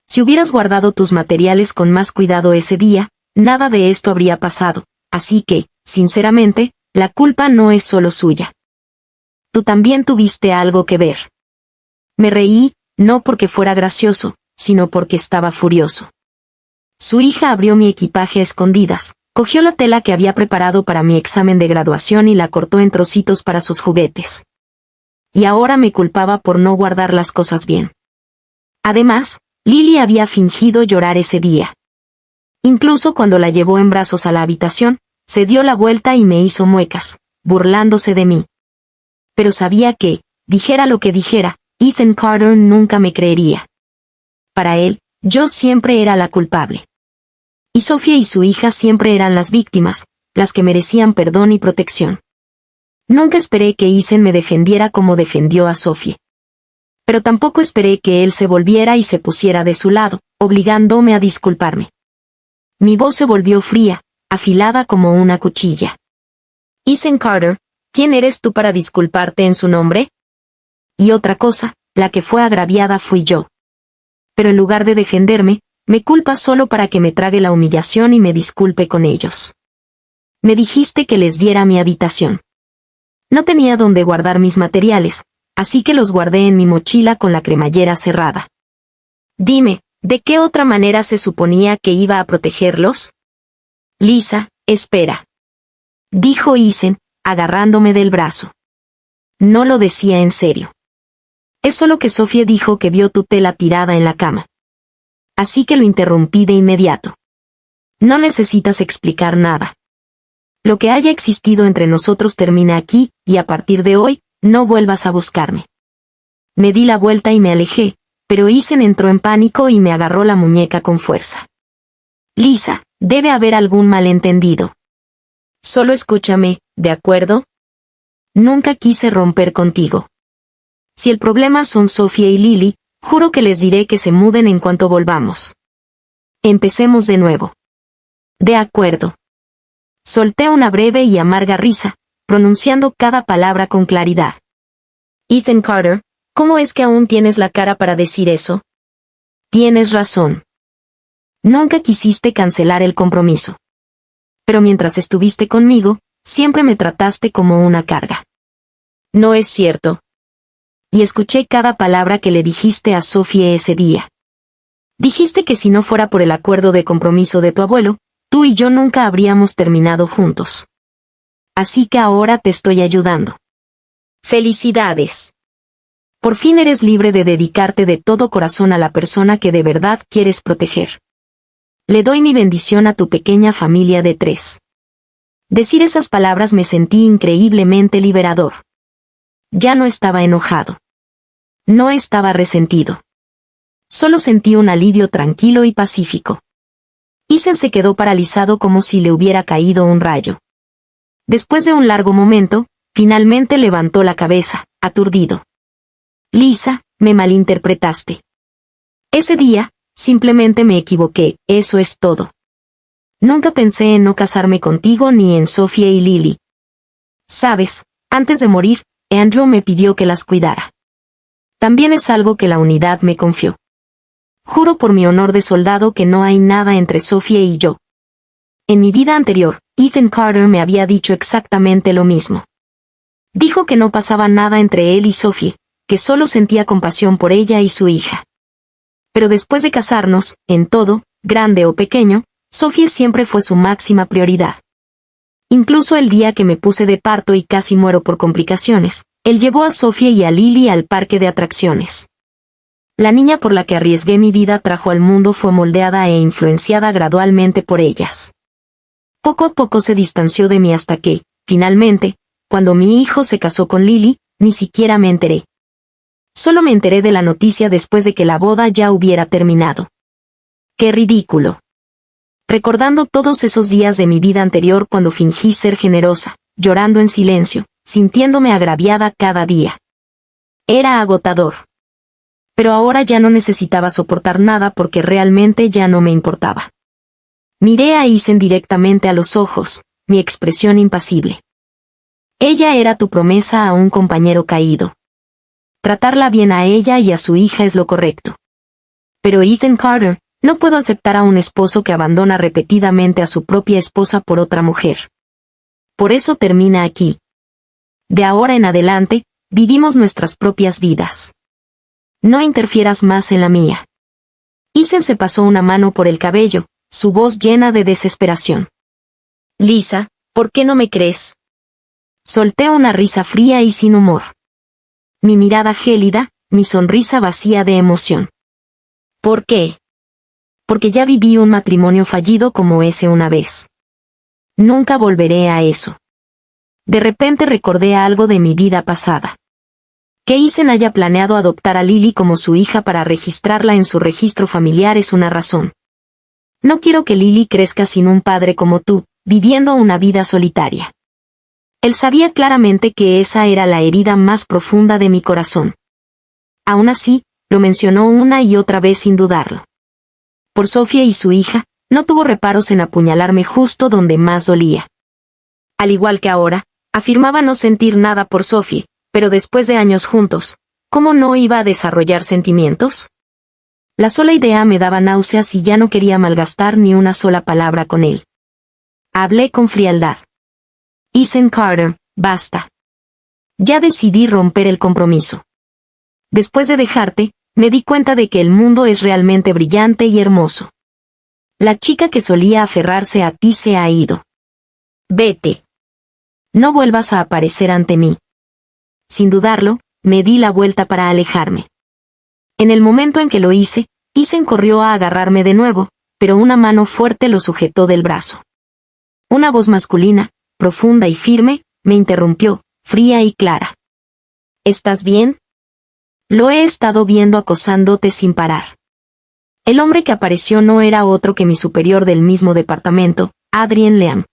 Si hubieras guardado tus materiales con más cuidado ese día, nada de esto habría pasado, así que, sinceramente, la culpa no es solo suya. Tú también tuviste algo que ver. Me reí, no porque fuera gracioso, sino porque estaba furioso. Su hija abrió mi equipaje a escondidas, cogió la tela que había preparado para mi examen de graduación y la cortó en trocitos para sus juguetes. Y ahora me culpaba por no guardar las cosas bien. Además, Lily había fingido llorar ese día. Incluso cuando la llevó en brazos a la habitación, se dio la vuelta y me hizo muecas, burlándose de mí. Pero sabía que, dijera lo que dijera, Ethan Carter nunca me creería. Para él, yo siempre era la culpable. Y Sofía y su hija siempre eran las víctimas, las que merecían perdón y protección. Nunca esperé que Ethan me defendiera como defendió a Sofía. Pero tampoco esperé que él se volviera y se pusiera de su lado, obligándome a disculparme. Mi voz se volvió fría, afilada como una cuchilla. Ethan Carter, ¿quién eres tú para disculparte en su nombre? Y otra cosa, la que fue agraviada fui yo. Pero en lugar de defenderme, me culpa solo para que me trague la humillación y me disculpe con ellos. Me dijiste que les diera mi habitación. No tenía dónde guardar mis materiales, así que los guardé en mi mochila con la cremallera cerrada. Dime, ¿de qué otra manera se suponía que iba a protegerlos? Lisa, espera. Dijo Ethan, agarrándome del brazo. No lo decía en serio. Es solo que Sofía dijo que vio tu tela tirada en la cama. Así que lo interrumpí de inmediato. No necesitas explicar nada. Lo que haya existido entre nosotros termina aquí, y a partir de hoy, no vuelvas a buscarme. Me di la vuelta y me alejé, pero Ethan entró en pánico y me agarró la muñeca con fuerza. Lisa, debe haber algún malentendido. Solo escúchame, ¿de acuerdo? Nunca quise romper contigo. Si el problema son Sofía y Lily, juro que les diré que se muden en cuanto volvamos. Empecemos de nuevo. De acuerdo. Solté una breve y amarga risa, pronunciando cada palabra con claridad. Ethan Carter, ¿cómo es que aún tienes la cara para decir eso? Tienes razón. Nunca quisiste cancelar el compromiso. Pero mientras estuviste conmigo, siempre me trataste como una carga. No es cierto. Y escuché cada palabra que le dijiste a Sofía ese día. Dijiste que si no fuera por el acuerdo de compromiso de tu abuelo, tú y yo nunca habríamos terminado juntos. Así que ahora te estoy ayudando. ¡Felicidades! Por fin eres libre de dedicarte de todo corazón a la persona que de verdad quieres proteger. Le doy mi bendición a tu pequeña familia de 3. Decir esas palabras me sentí increíblemente liberador. Ya no estaba enojado. No estaba resentido. Solo sentí un alivio tranquilo y pacífico. Ethan se quedó paralizado como si le hubiera caído un rayo. Después de un largo momento, finalmente levantó la cabeza, aturdido. Lisa, me malinterpretaste. Ese día, simplemente me equivoqué, eso es todo. Nunca pensé en no casarme contigo ni en Sophie y Lily. Sabes, antes de morir, Andrew me pidió que las cuidara. También es algo que la unidad me confió. Juro por mi honor de soldado que no hay nada entre Sophie y yo. En mi vida anterior, Ethan Carter me había dicho exactamente lo mismo. Dijo que no pasaba nada entre él y Sophie, que solo sentía compasión por ella y su hija. Pero después de casarnos, en todo, grande o pequeño, Sophie siempre fue su máxima prioridad. Incluso el día que me puse de parto y casi muero por complicaciones, él llevó a Sophie y a Lily al parque de atracciones. La niña por la que arriesgué mi vida trajo al mundo fue moldeada e influenciada gradualmente por ellas. Poco a poco se distanció de mí hasta que, finalmente, cuando mi hijo se casó con Lily, ni siquiera me enteré. Solo me enteré de la noticia después de que la boda ya hubiera terminado. ¡Qué ridículo! Recordando todos esos días de mi vida anterior cuando fingí ser generosa, llorando en silencio, sintiéndome agraviada cada día. Era agotador. Pero ahora ya no necesitaba soportar nada porque realmente ya no me importaba. Miré a Ethan directamente a los ojos, mi expresión impasible. Ella era tu promesa a un compañero caído. Tratarla bien a ella y a su hija es lo correcto. Pero Ethan Carter, no puedo aceptar a un esposo que abandona repetidamente a su propia esposa por otra mujer. Por eso termina aquí. De ahora en adelante, vivimos nuestras propias vidas. No interfieras más en la mía. Ethan se pasó una mano por el cabello, su voz llena de desesperación. Lisa, ¿por qué no me crees? Solté una risa fría y sin humor. Mi mirada gélida, mi sonrisa vacía de emoción. ¿Por qué? Porque ya viví un matrimonio fallido como ese una vez. Nunca volveré a eso. De repente recordé algo de mi vida pasada. Que Ethan haya planeado adoptar a Lily como su hija para registrarla en su registro familiar es una razón. No quiero que Lily crezca sin un padre como tú, viviendo una vida solitaria. Él sabía claramente que esa era la herida más profunda de mi corazón. Aún así, lo mencionó una y otra vez sin dudarlo. Por Sophie y su hija, no tuvo reparos en apuñalarme justo donde más dolía. Al igual que ahora, afirmaba no sentir nada por Sophie, pero después de años juntos, ¿cómo no iba a desarrollar sentimientos? La sola idea me daba náuseas y ya no quería malgastar ni una sola palabra con él. Hablé con frialdad. Ethan Carter, basta. Ya decidí romper el compromiso. Después de dejarte, me di cuenta de que el mundo es realmente brillante y hermoso. La chica que solía aferrarse a ti se ha ido. Vete. No vuelvas a aparecer ante mí. Sin dudarlo, me di la vuelta para alejarme. En el momento en que lo hice, Ethan corrió a agarrarme de nuevo, pero una mano fuerte lo sujetó del brazo. Una voz masculina, profunda y firme, me interrumpió, fría y clara. ¿Estás bien? Lo he estado viendo acosándote sin parar. El hombre que apareció no era otro que mi superior del mismo departamento, Adrian Leam.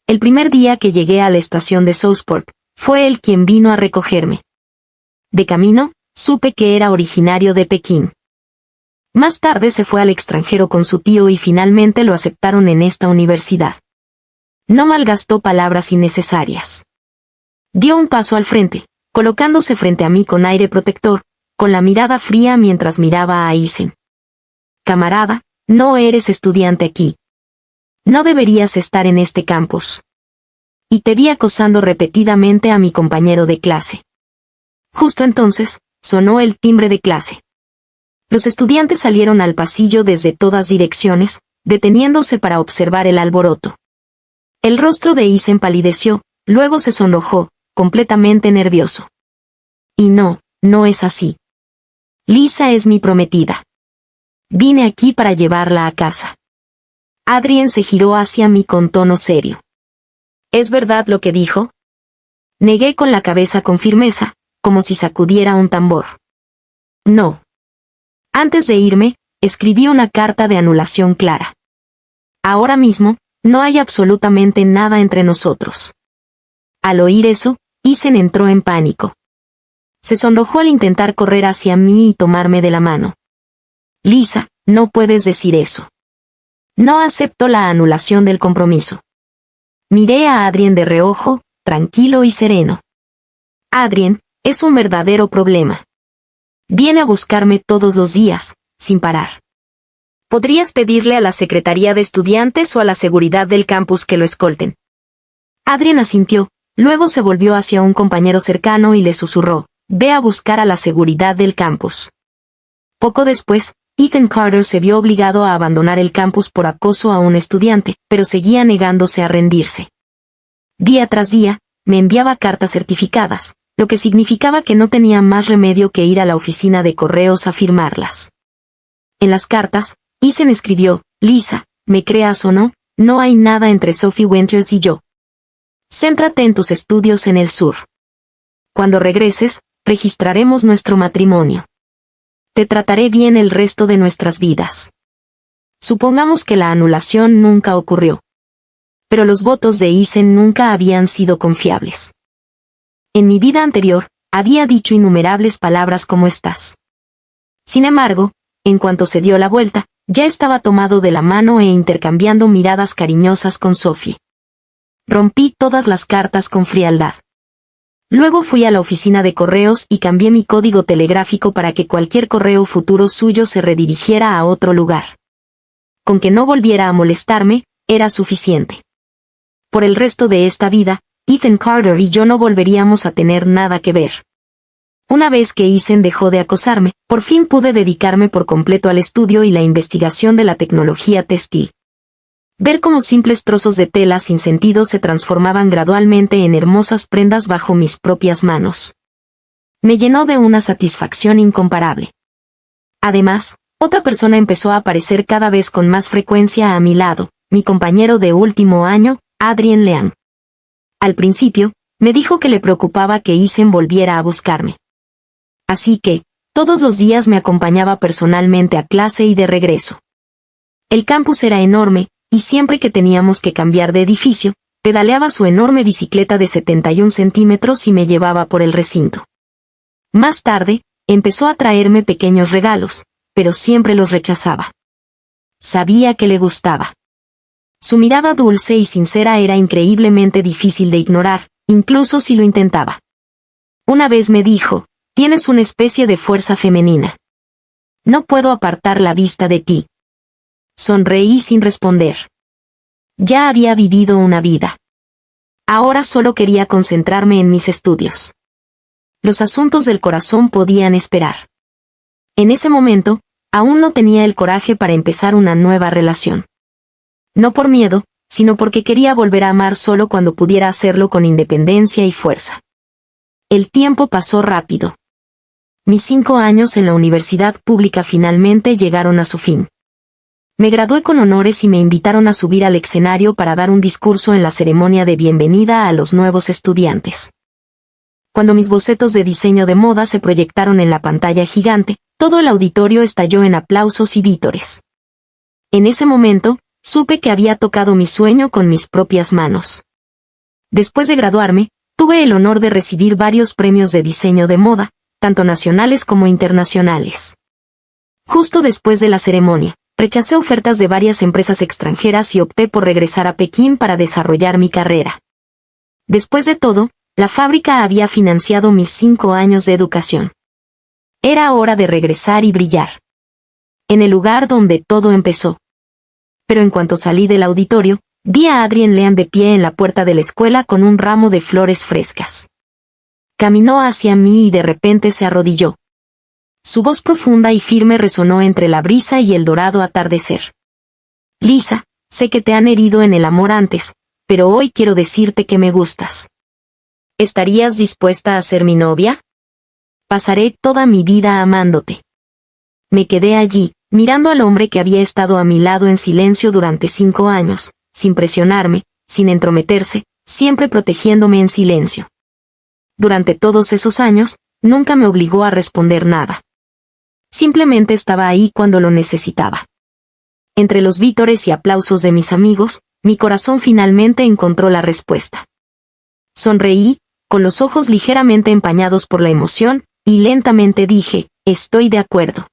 El primer día que llegué a la estación de Southport, fue él quien vino a recogerme. De camino, supe que era originario de Pekín. Más tarde se fue al extranjero con su tío y finalmente lo aceptaron en esta universidad. No malgastó palabras innecesarias. Dio un paso al frente, colocándose frente a mí con aire protector, con la mirada fría mientras miraba a Ethan. Camarada, no eres estudiante aquí. No deberías estar en este campus. Y te vi acosando repetidamente a mi compañero de clase. Justo entonces, sonó el timbre de clase. Los estudiantes salieron al pasillo desde todas direcciones, deteniéndose para observar el alboroto. El rostro de Ethan palideció, luego se sonrojó, completamente nervioso. Y no, no es así. Lisa es mi prometida. Vine aquí para llevarla a casa. Adrien se giró hacia mí con tono serio. ¿Es verdad lo que dijo? Negué con la cabeza con firmeza, como si sacudiera un tambor. No. Antes de irme, escribí una carta de anulación clara. Ahora mismo, no hay absolutamente nada entre nosotros. Al oír eso, Isen entró en pánico. Se sonrojó al intentar correr hacia mí y tomarme de la mano. Lisa, no puedes decir eso. No acepto la anulación del compromiso. Miré a Adrien de reojo, tranquilo y sereno. Adrien, es un verdadero problema. Viene a buscarme todos los días, sin parar. ¿Podrías pedirle a la Secretaría de Estudiantes o a la seguridad del campus que lo escolten? Adrien asintió, luego se volvió hacia un compañero cercano y le susurró, ve a buscar a la seguridad del campus. Poco después, Ethan Carter se vio obligado a abandonar el campus por acoso a un estudiante, pero seguía negándose a rendirse. Día tras día, me enviaba cartas certificadas, lo que significaba que no tenía más remedio que ir a la oficina de correos a firmarlas. En las cartas, Isen escribió, Lisa, me creas o no, no hay nada entre Sophie Winters y yo. Céntrate en tus estudios en el sur. Cuando regreses, registraremos nuestro matrimonio. Te trataré bien el resto de nuestras vidas. Supongamos que la anulación nunca ocurrió. Pero los votos de Isen nunca habían sido confiables. En mi vida anterior, había dicho innumerables palabras como estas. Sin embargo, en cuanto se dio la vuelta, ya estaba tomado de la mano e intercambiando miradas cariñosas con Sophie. Rompí todas las cartas con frialdad. Luego fui a la oficina de correos y cambié mi código telegráfico para que cualquier correo futuro suyo se redirigiera a otro lugar. Con que no volviera a molestarme, era suficiente. Por el resto de esta vida, Ethan Carter y yo no volveríamos a tener nada que ver. Una vez que Isen dejó de acosarme, por fin pude dedicarme por completo al estudio y la investigación de la tecnología textil. Ver cómo simples trozos de tela sin sentido se transformaban gradualmente en hermosas prendas bajo mis propias manos. Me llenó de una satisfacción incomparable. Además, otra persona empezó a aparecer cada vez con más frecuencia a mi lado, mi compañero de último año, Adrien Lean. Al principio, me dijo que le preocupaba que Isen volviera a buscarme. Así que, todos los días me acompañaba personalmente a clase y de regreso. El campus era enorme, y siempre que teníamos que cambiar de edificio, pedaleaba su enorme bicicleta de 71 centímetros y me llevaba por el recinto. Más tarde, empezó a traerme pequeños regalos, pero siempre los rechazaba. Sabía que le gustaba. Su mirada dulce y sincera era increíblemente difícil de ignorar, incluso si lo intentaba. Una vez me dijo, tienes una especie de fuerza femenina. No puedo apartar la vista de ti. Sonreí sin responder. Ya había vivido una vida. Ahora solo quería concentrarme en mis estudios. Los asuntos del corazón podían esperar. En ese momento, aún no tenía el coraje para empezar una nueva relación. No por miedo, sino porque quería volver a amar solo cuando pudiera hacerlo con independencia y fuerza. El tiempo pasó rápido. Mis 5 años en la universidad pública finalmente llegaron a su fin. Me gradué con honores y me invitaron a subir al escenario para dar un discurso en la ceremonia de bienvenida a los nuevos estudiantes. Cuando mis bocetos de diseño de moda se proyectaron en la pantalla gigante, todo el auditorio estalló en aplausos y vítores. En ese momento, supe que había tocado mi sueño con mis propias manos. Después de graduarme, tuve el honor de recibir varios premios de diseño de moda, tanto nacionales como internacionales. Justo después de la ceremonia, rechacé ofertas de varias empresas extranjeras y opté por regresar a Pekín para desarrollar mi carrera. Después de todo, la fábrica había financiado mis 5 años de educación. Era hora de regresar y brillar. En el lugar donde todo empezó. Pero en cuanto salí del auditorio, vi a Adrien Lean de pie en la puerta de la escuela con un ramo de flores frescas. Caminó hacia mí y de repente se arrodilló. Su voz profunda y firme resonó entre la brisa y el dorado atardecer. Lisa, sé que te han herido en el amor antes, pero hoy quiero decirte que me gustas. ¿Estarías dispuesta a ser mi novia? Pasaré toda mi vida amándote. Me quedé allí, mirando al hombre que había estado a mi lado en silencio durante 5 años, sin presionarme, sin entrometerse, siempre protegiéndome en silencio. Durante todos esos años, nunca me obligó a responder nada. Simplemente estaba ahí cuando lo necesitaba. Entre los vítores y aplausos de mis amigos, mi corazón finalmente encontró la respuesta. Sonreí, con los ojos ligeramente empañados por la emoción, y lentamente dije, estoy de acuerdo.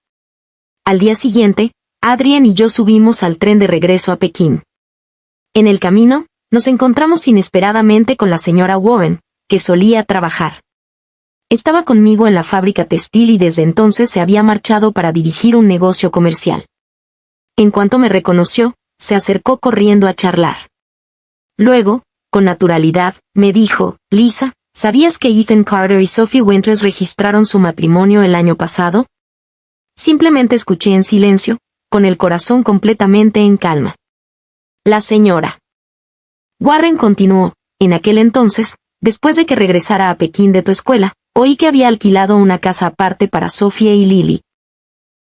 Al día siguiente, Adrien y yo subimos al tren de regreso a Pekín. En el camino, nos encontramos inesperadamente con la señora Warren, que solía trabajar. Estaba conmigo en la fábrica textil y desde entonces se había marchado para dirigir un negocio comercial. En cuanto me reconoció, se acercó corriendo a charlar. Luego, con naturalidad, me dijo, Lisa, ¿sabías que Ethan Carter y Sophie Winters registraron su matrimonio el año pasado? Simplemente escuché en silencio, con el corazón completamente en calma. La señora Warren continuó, en aquel entonces, después de que regresara a Pekín de tu escuela, oí que había alquilado una casa aparte para Sophie y Lily.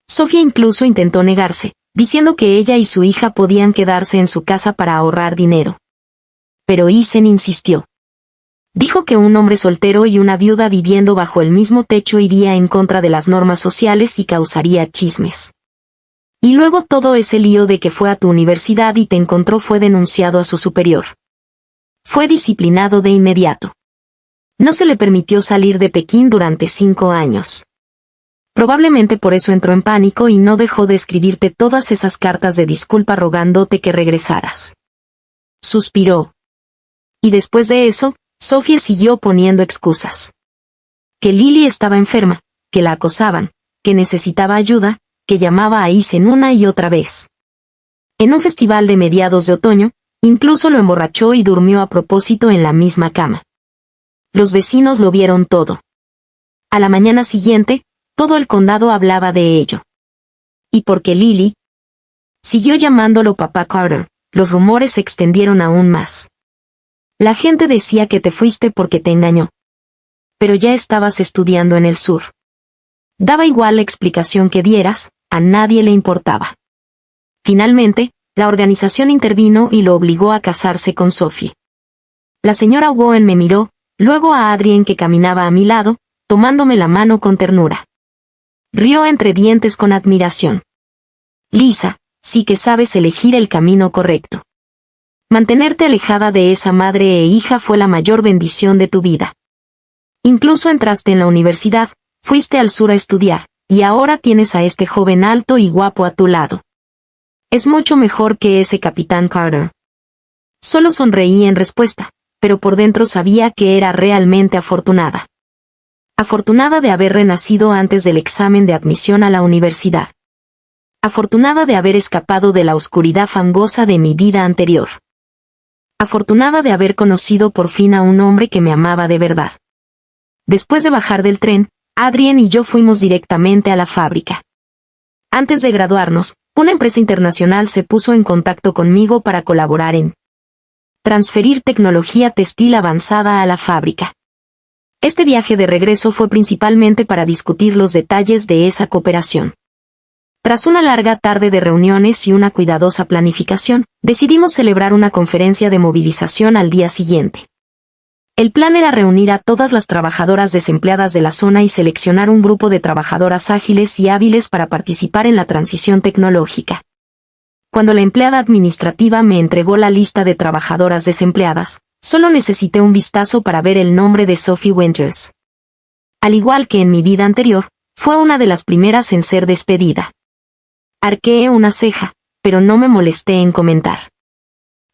Sophie incluso intentó negarse, diciendo que ella y su hija podían quedarse en su casa para ahorrar dinero. Pero Ethan insistió. Dijo que un hombre soltero y una viuda viviendo bajo el mismo techo iría en contra de las normas sociales y causaría chismes. Y luego todo ese lío de que fue a tu universidad y te encontró fue denunciado a su superior. Fue disciplinado de inmediato. No se le permitió salir de Pekín durante 5 años. Probablemente por eso entró en pánico y no dejó de escribirte todas esas cartas de disculpa rogándote que regresaras. Suspiró. Y después de eso, Sophie siguió poniendo excusas. Que Lily estaba enferma, que la acosaban, que necesitaba ayuda, que llamaba a Ethan una y otra vez. En un festival de mediados de otoño, incluso lo emborrachó y durmió a propósito en la misma cama. Los vecinos lo vieron todo. A la mañana siguiente, todo el condado hablaba de ello. Y porque Lily siguió llamándolo papá Carter, los rumores se extendieron aún más. La gente decía que te fuiste porque te engañó. Pero ya estabas estudiando en el sur. Daba igual la explicación que dieras, a nadie le importaba. Finalmente, la organización intervino y lo obligó a casarse con Sophie. La señora Warren me miró, luego a Adrien que caminaba a mi lado, tomándome la mano con ternura. Rió entre dientes con admiración. Lisa, sí que sabes elegir el camino correcto. Mantenerte alejada de esa madre e hija fue la mayor bendición de tu vida. Incluso entraste en la universidad, fuiste al sur a estudiar, y ahora tienes a este joven alto y guapo a tu lado. Es mucho mejor que ese capitán Carter. Solo sonreí en respuesta, pero por dentro sabía que era realmente afortunada. Afortunada de haber renacido antes del examen de admisión a la universidad. Afortunada de haber escapado de la oscuridad fangosa de mi vida anterior. Afortunada de haber conocido por fin a un hombre que me amaba de verdad. Después de bajar del tren, Adrien y yo fuimos directamente a la fábrica. Antes de graduarnos, una empresa internacional se puso en contacto conmigo para colaborar en transferir tecnología textil avanzada a la fábrica. Este viaje de regreso fue principalmente para discutir los detalles de esa cooperación. Tras una larga tarde de reuniones y una cuidadosa planificación, decidimos celebrar una conferencia de movilización al día siguiente. El plan era reunir a todas las trabajadoras desempleadas de la zona y seleccionar un grupo de trabajadoras ágiles y hábiles para participar en la transición tecnológica. Cuando la empleada administrativa me entregó la lista de trabajadoras desempleadas, solo necesité un vistazo para ver el nombre de Sophie Winters. Al igual que en mi vida anterior, fue una de las primeras en ser despedida. Arqueé una ceja, pero no me molesté en comentar.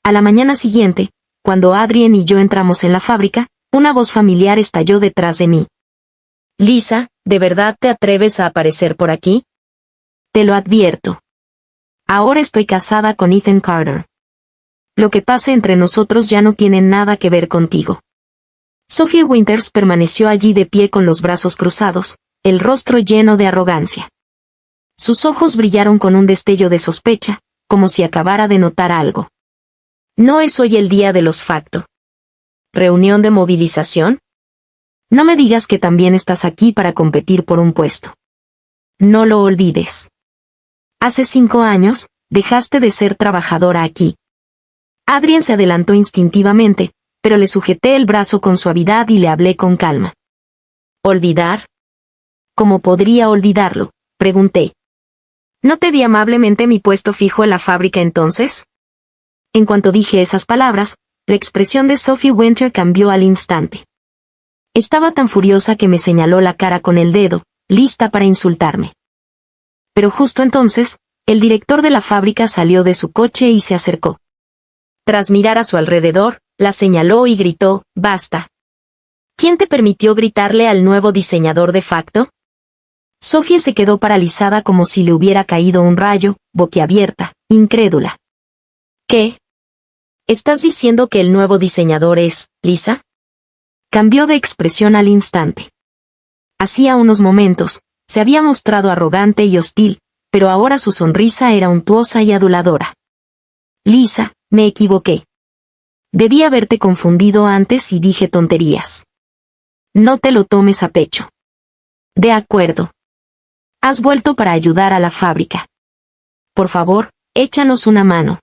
A la mañana siguiente, cuando Adrien y yo entramos en la fábrica, una voz familiar estalló detrás de mí. Lisa, ¿de verdad te atreves a aparecer por aquí? Te lo advierto. Ahora estoy casada con Ethan Carter. Lo que pase entre nosotros ya no tiene nada que ver contigo. Sophie Winters permaneció allí de pie con los brazos cruzados, el rostro lleno de arrogancia. Sus ojos brillaron con un destello de sospecha, como si acabara de notar algo. ¿No es hoy el día de los facto? ¿Reunión de movilización? No me digas que también estás aquí para competir por un puesto. No lo olvides. Hace 5 años, dejaste de ser trabajadora aquí. Adrien se adelantó instintivamente, pero le sujeté el brazo con suavidad y le hablé con calma. ¿Olvidar? ¿Cómo podría olvidarlo?, pregunté. ¿No te di amablemente mi puesto fijo en la fábrica entonces? En cuanto dije esas palabras, la expresión de Sophie Winter cambió al instante. Estaba tan furiosa que me señaló la cara con el dedo, lista para insultarme. Pero justo entonces, el director de la fábrica salió de su coche y se acercó. Tras mirar a su alrededor, la señaló y gritó, «¡Basta! ¿Quién te permitió gritarle al nuevo diseñador de facto?» Sophie se quedó paralizada como si le hubiera caído un rayo, boquiabierta, incrédula. ¿Qué? ¿Estás diciendo que el nuevo diseñador es Lisa? Cambió de expresión al instante. Hacía unos momentos, se había mostrado arrogante y hostil, pero ahora su sonrisa era untuosa y aduladora. Lisa, me equivoqué. Debí haberte confundido antes y dije tonterías. No te lo tomes a pecho. De acuerdo. Has vuelto para ayudar a la fábrica. Por favor, échanos una mano.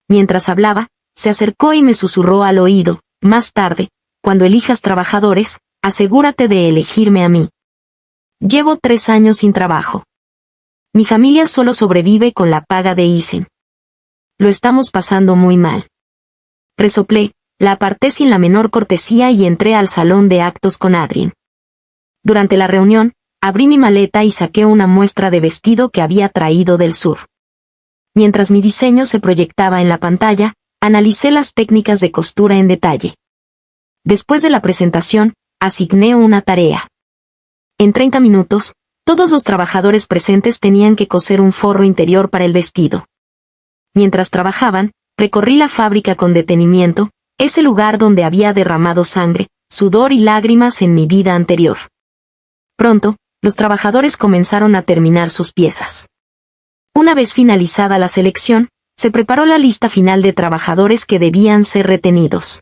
Mientras hablaba, se acercó y me susurró al oído, más tarde, cuando elijas trabajadores, asegúrate de elegirme a mí. Llevo 3 años sin trabajo. Mi familia solo sobrevive con la paga de Isen. Lo estamos pasando muy mal. Resoplé, la aparté sin la menor cortesía y entré al salón de actos con Adrien. Durante la reunión, abrí mi maleta y saqué una muestra de vestido que había traído del sur. Mientras mi diseño se proyectaba en la pantalla, analicé las técnicas de costura en detalle. Después de la presentación, asigné una tarea. En 30 minutos, todos los trabajadores presentes tenían que coser un forro interior para el vestido. Mientras trabajaban, recorrí la fábrica con detenimiento, ese lugar donde había derramado sangre, sudor y lágrimas en mi vida anterior. Pronto, los trabajadores comenzaron a terminar sus piezas. Una vez finalizada la selección, se preparó la lista final de trabajadores que debían ser retenidos.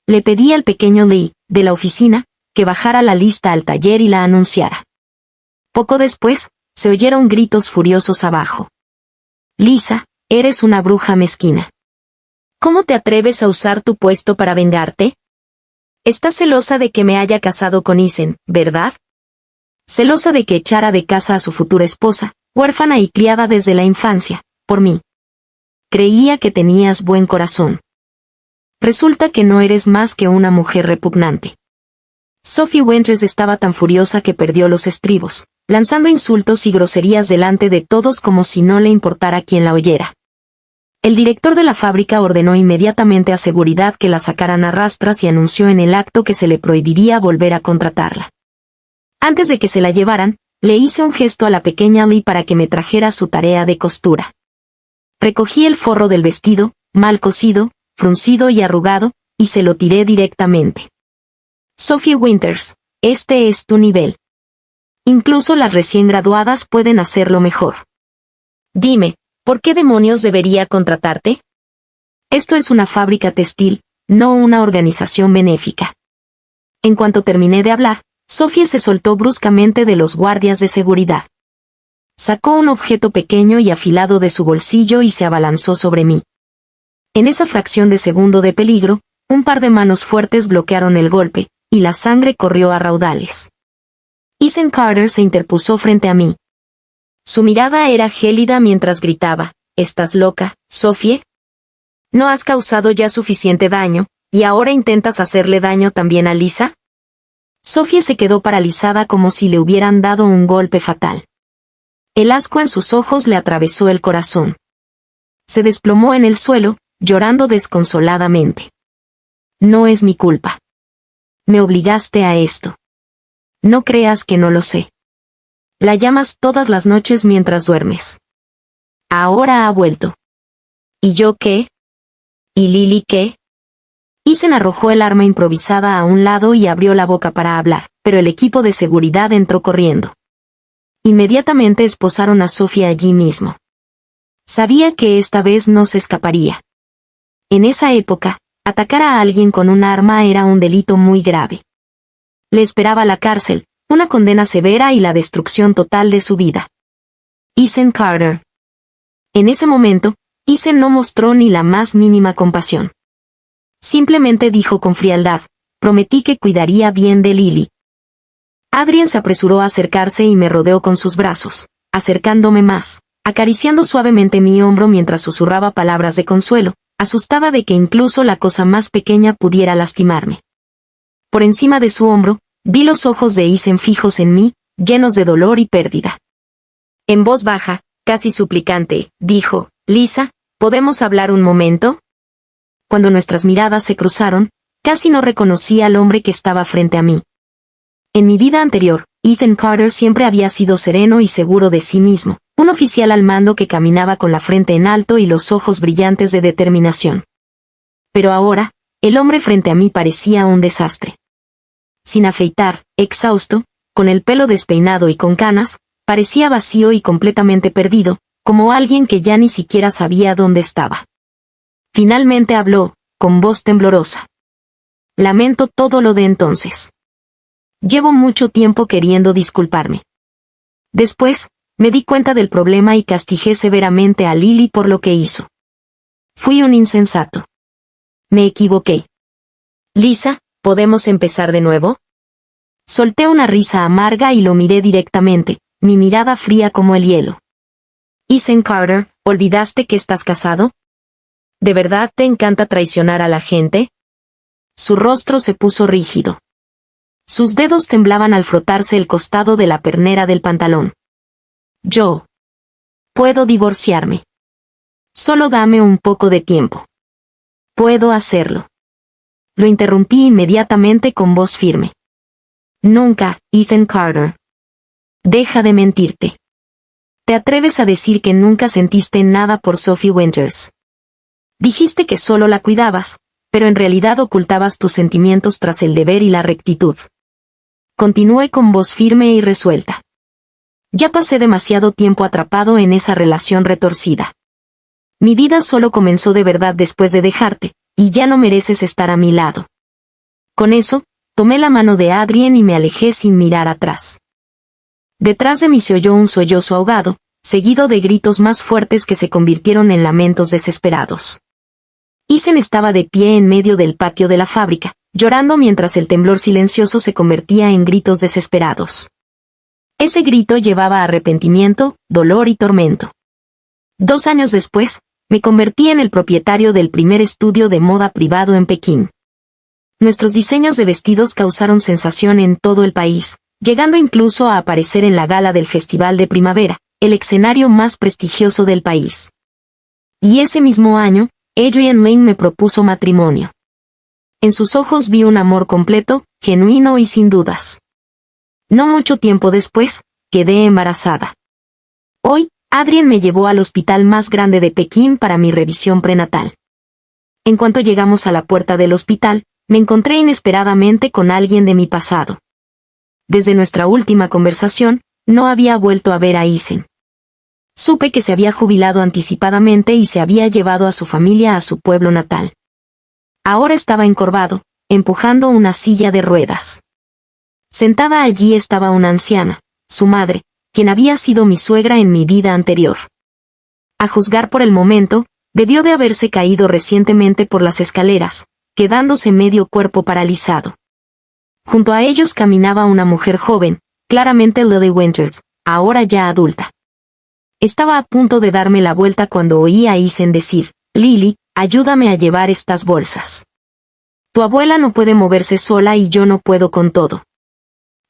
Le pedí al pequeño Lee, de la oficina, que bajara la lista al taller y la anunciara. Poco después, se oyeron gritos furiosos abajo. Lisa, eres una bruja mezquina. ¿Cómo te atreves a usar tu puesto para vengarte? Estás celosa de que me haya casado con Isen, ¿verdad? Celosa de que echara de casa a su futura esposa, huérfana y criada desde la infancia, por mí. Creía que tenías buen corazón. Resulta que no eres más que una mujer repugnante. Sophie Winters estaba tan furiosa que perdió los estribos, lanzando insultos y groserías delante de todos como si no le importara quién la oyera. El director de la fábrica ordenó inmediatamente a seguridad que la sacaran a rastras y anunció en el acto que se le prohibiría volver a contratarla. Antes de que se la llevaran, le hice un gesto a la pequeña Lee para que me trajera su tarea de costura. Recogí el forro del vestido, mal cosido, fruncido y arrugado, y se lo tiré directamente. Sophie Winters, este es tu nivel. Incluso las recién graduadas pueden hacerlo mejor. Dime, ¿por qué demonios debería contratarte? Esto es una fábrica textil, no una organización benéfica. En cuanto terminé de hablar, Sophie se soltó bruscamente de los guardias de seguridad. Sacó un objeto pequeño y afilado de su bolsillo y se abalanzó sobre mí. En esa fracción de segundo de peligro, un par de manos fuertes bloquearon el golpe, y la sangre corrió a raudales. Isen Carter se interpuso frente a mí. Su mirada era gélida mientras gritaba, ¿estás loca, Sophie? ¿No has causado ya suficiente daño, y ahora intentas hacerle daño también a Lisa? Sophie se quedó paralizada como si le hubieran dado un golpe fatal. El asco en sus ojos le atravesó el corazón. Se desplomó en el suelo, llorando desconsoladamente. No es mi culpa. Me obligaste a esto. No creas que no lo sé. La llamas todas las noches mientras duermes. Ahora ha vuelto. ¿Y yo qué? ¿Y Lily qué? Isen arrojó el arma improvisada a un lado y abrió la boca para hablar, pero el equipo de seguridad entró corriendo. Inmediatamente esposaron a Sophie allí mismo. Sabía que esta vez no se escaparía. En esa época, atacar a alguien con un arma era un delito muy grave. Le esperaba la cárcel, una condena severa y la destrucción total de su vida. Ethan Carter. En ese momento, Ethan no mostró ni la más mínima compasión. Simplemente dijo con frialdad, prometí que cuidaría bien de Lily. Adrien se apresuró a acercarse y me rodeó con sus brazos, acercándome más, acariciando suavemente mi hombro mientras susurraba palabras de consuelo, asustada de que incluso la cosa más pequeña pudiera lastimarme. Por encima de su hombro, vi los ojos de Ethan fijos en mí, llenos de dolor y pérdida. En voz baja, casi suplicante, dijo, Lisa, ¿podemos hablar un momento? Cuando nuestras miradas se cruzaron, casi no reconocí al hombre que estaba frente a mí. En mi vida anterior, Ethan Carter siempre había sido sereno y seguro de sí mismo, un oficial al mando que caminaba con la frente en alto y los ojos brillantes de determinación. Pero ahora, el hombre frente a mí parecía un desastre. Sin afeitar, exhausto, con el pelo despeinado y con canas, parecía vacío y completamente perdido, como alguien que ya ni siquiera sabía dónde estaba. Finalmente habló, con voz temblorosa. Lamento todo lo de entonces. Llevo mucho tiempo queriendo disculparme. Después, me di cuenta del problema y castigué severamente a Lily por lo que hizo. Fui un insensato. Me equivoqué. Lisa, ¿podemos empezar de nuevo? Solté una risa amarga y lo miré directamente, mi mirada fría como el hielo. Ethan Carter, ¿olvidaste que estás casado? ¿De verdad te encanta traicionar a la gente? Su rostro se puso rígido. Sus dedos temblaban al frotarse el costado de la pernera del pantalón. Yo puedo divorciarme. Solo dame un poco de tiempo. Puedo hacerlo. Lo interrumpí inmediatamente con voz firme. Nunca, Ethan Carter. Deja de mentirte. Te atreves a decir que nunca sentiste nada por Sophie Winters. Dijiste que solo la cuidabas, pero en realidad ocultabas tus sentimientos tras el deber y la rectitud. Continué con voz firme y resuelta. Ya pasé demasiado tiempo atrapado en esa relación retorcida. Mi vida solo comenzó de verdad después de dejarte, y ya no mereces estar a mi lado. Con eso, tomé la mano de Adrien y me alejé sin mirar atrás. Detrás de mí se oyó un sollozo ahogado, seguido de gritos más fuertes que se convirtieron en lamentos desesperados. Ethan estaba de pie en medio del patio de la fábrica, llorando mientras el temblor silencioso se convertía en gritos desesperados. Ese grito llevaba arrepentimiento, dolor y tormento. 2 años después, me convertí en el propietario del primer estudio de moda privado en Pekín. Nuestros diseños de vestidos causaron sensación en todo el país, llegando incluso a aparecer en la gala del Festival de Primavera, el escenario más prestigioso del país. Y ese mismo año, Adrian Lane me propuso matrimonio. En sus ojos vi un amor completo, genuino y sin dudas. No mucho tiempo después, quedé embarazada. Hoy, Adrien me llevó al hospital más grande de Pekín para mi revisión prenatal. En cuanto llegamos a la puerta del hospital, me encontré inesperadamente con alguien de mi pasado. Desde nuestra última conversación, no había vuelto a ver a Ethan. Supe que se había jubilado anticipadamente y se había llevado a su familia a su pueblo natal. Ahora estaba encorvado, empujando una silla de ruedas. Sentada allí estaba una anciana, su madre, quien había sido mi suegra en mi vida anterior. A juzgar por el momento, debió de haberse caído recientemente por las escaleras, quedándose medio cuerpo paralizado. Junto a ellos caminaba una mujer joven, claramente Lily Winters, ahora ya adulta. Estaba a punto de darme la vuelta cuando oí a Ethan decir, Lily, ayúdame a llevar estas bolsas. Tu abuela no puede moverse sola y yo no puedo con todo.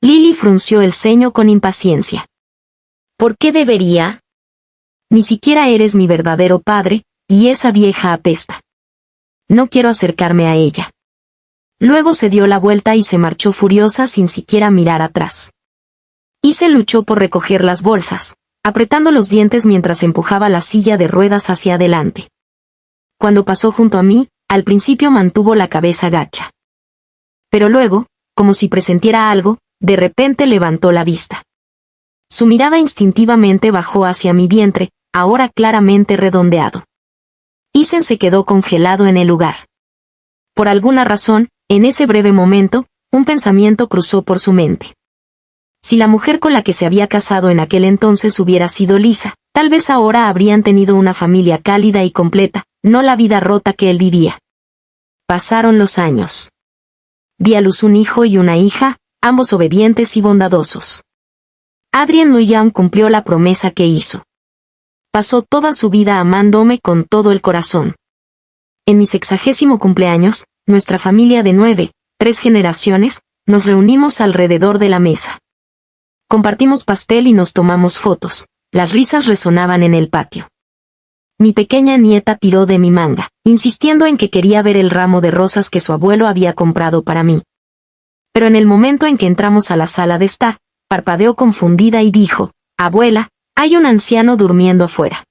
Lily frunció el ceño con impaciencia. ¿Por qué debería? Ni siquiera eres mi verdadero padre, y esa vieja apesta. No quiero acercarme a ella. Luego se dio la vuelta y se marchó furiosa sin siquiera mirar atrás. Ethan luchó por recoger las bolsas, apretando los dientes mientras empujaba la silla de ruedas hacia adelante. Cuando pasó junto a mí, al principio mantuvo la cabeza gacha. Pero luego, como si presentiera algo, de repente levantó la vista. Su mirada instintivamente bajó hacia mi vientre, ahora claramente redondeado. Ethan se quedó congelado en el lugar. Por alguna razón, en ese breve momento, un pensamiento cruzó por su mente. Si la mujer con la que se había casado en aquel entonces hubiera sido Lisa, tal vez ahora habrían tenido una familia cálida y completa, no la vida rota que él vivía. Pasaron los años. Di a luz un hijo y una hija, ambos obedientes y bondadosos. Adrien Nguyen cumplió la promesa que hizo. Pasó toda su vida amándome con todo el corazón. En mi 60º cumpleaños, nuestra familia de 3 generaciones, nos reunimos alrededor de la mesa. Compartimos pastel y nos tomamos fotos. Las risas resonaban en el patio. Mi pequeña nieta tiró de mi manga, insistiendo en que quería ver el ramo de rosas que su abuelo había comprado para mí. Pero en el momento en que entramos a la sala de estar, parpadeó confundida y dijo: «Abuela, hay un anciano durmiendo afuera».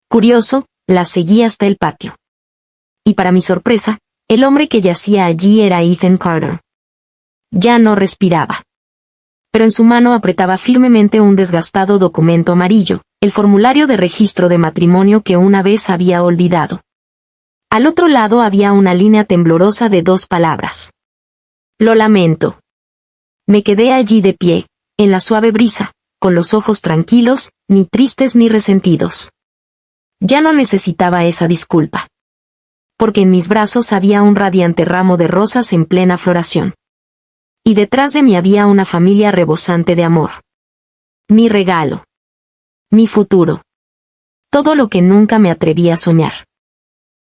Curioso, la seguí hasta el patio. Y para mi sorpresa, el hombre que yacía allí era Ethan Carter. Ya no respiraba. Pero en su mano apretaba firmemente un desgastado documento amarillo, el formulario de registro de matrimonio que una vez había olvidado. Al otro lado había una línea temblorosa de 2 palabras. «Lo lamento». Me quedé allí de pie, en la suave brisa, con los ojos tranquilos, ni tristes ni resentidos. Ya no necesitaba esa disculpa. Porque en mis brazos había un radiante ramo de rosas en plena floración. Y detrás de mí había una familia rebosante de amor. Mi regalo. Mi futuro. Todo lo que nunca me atreví a soñar.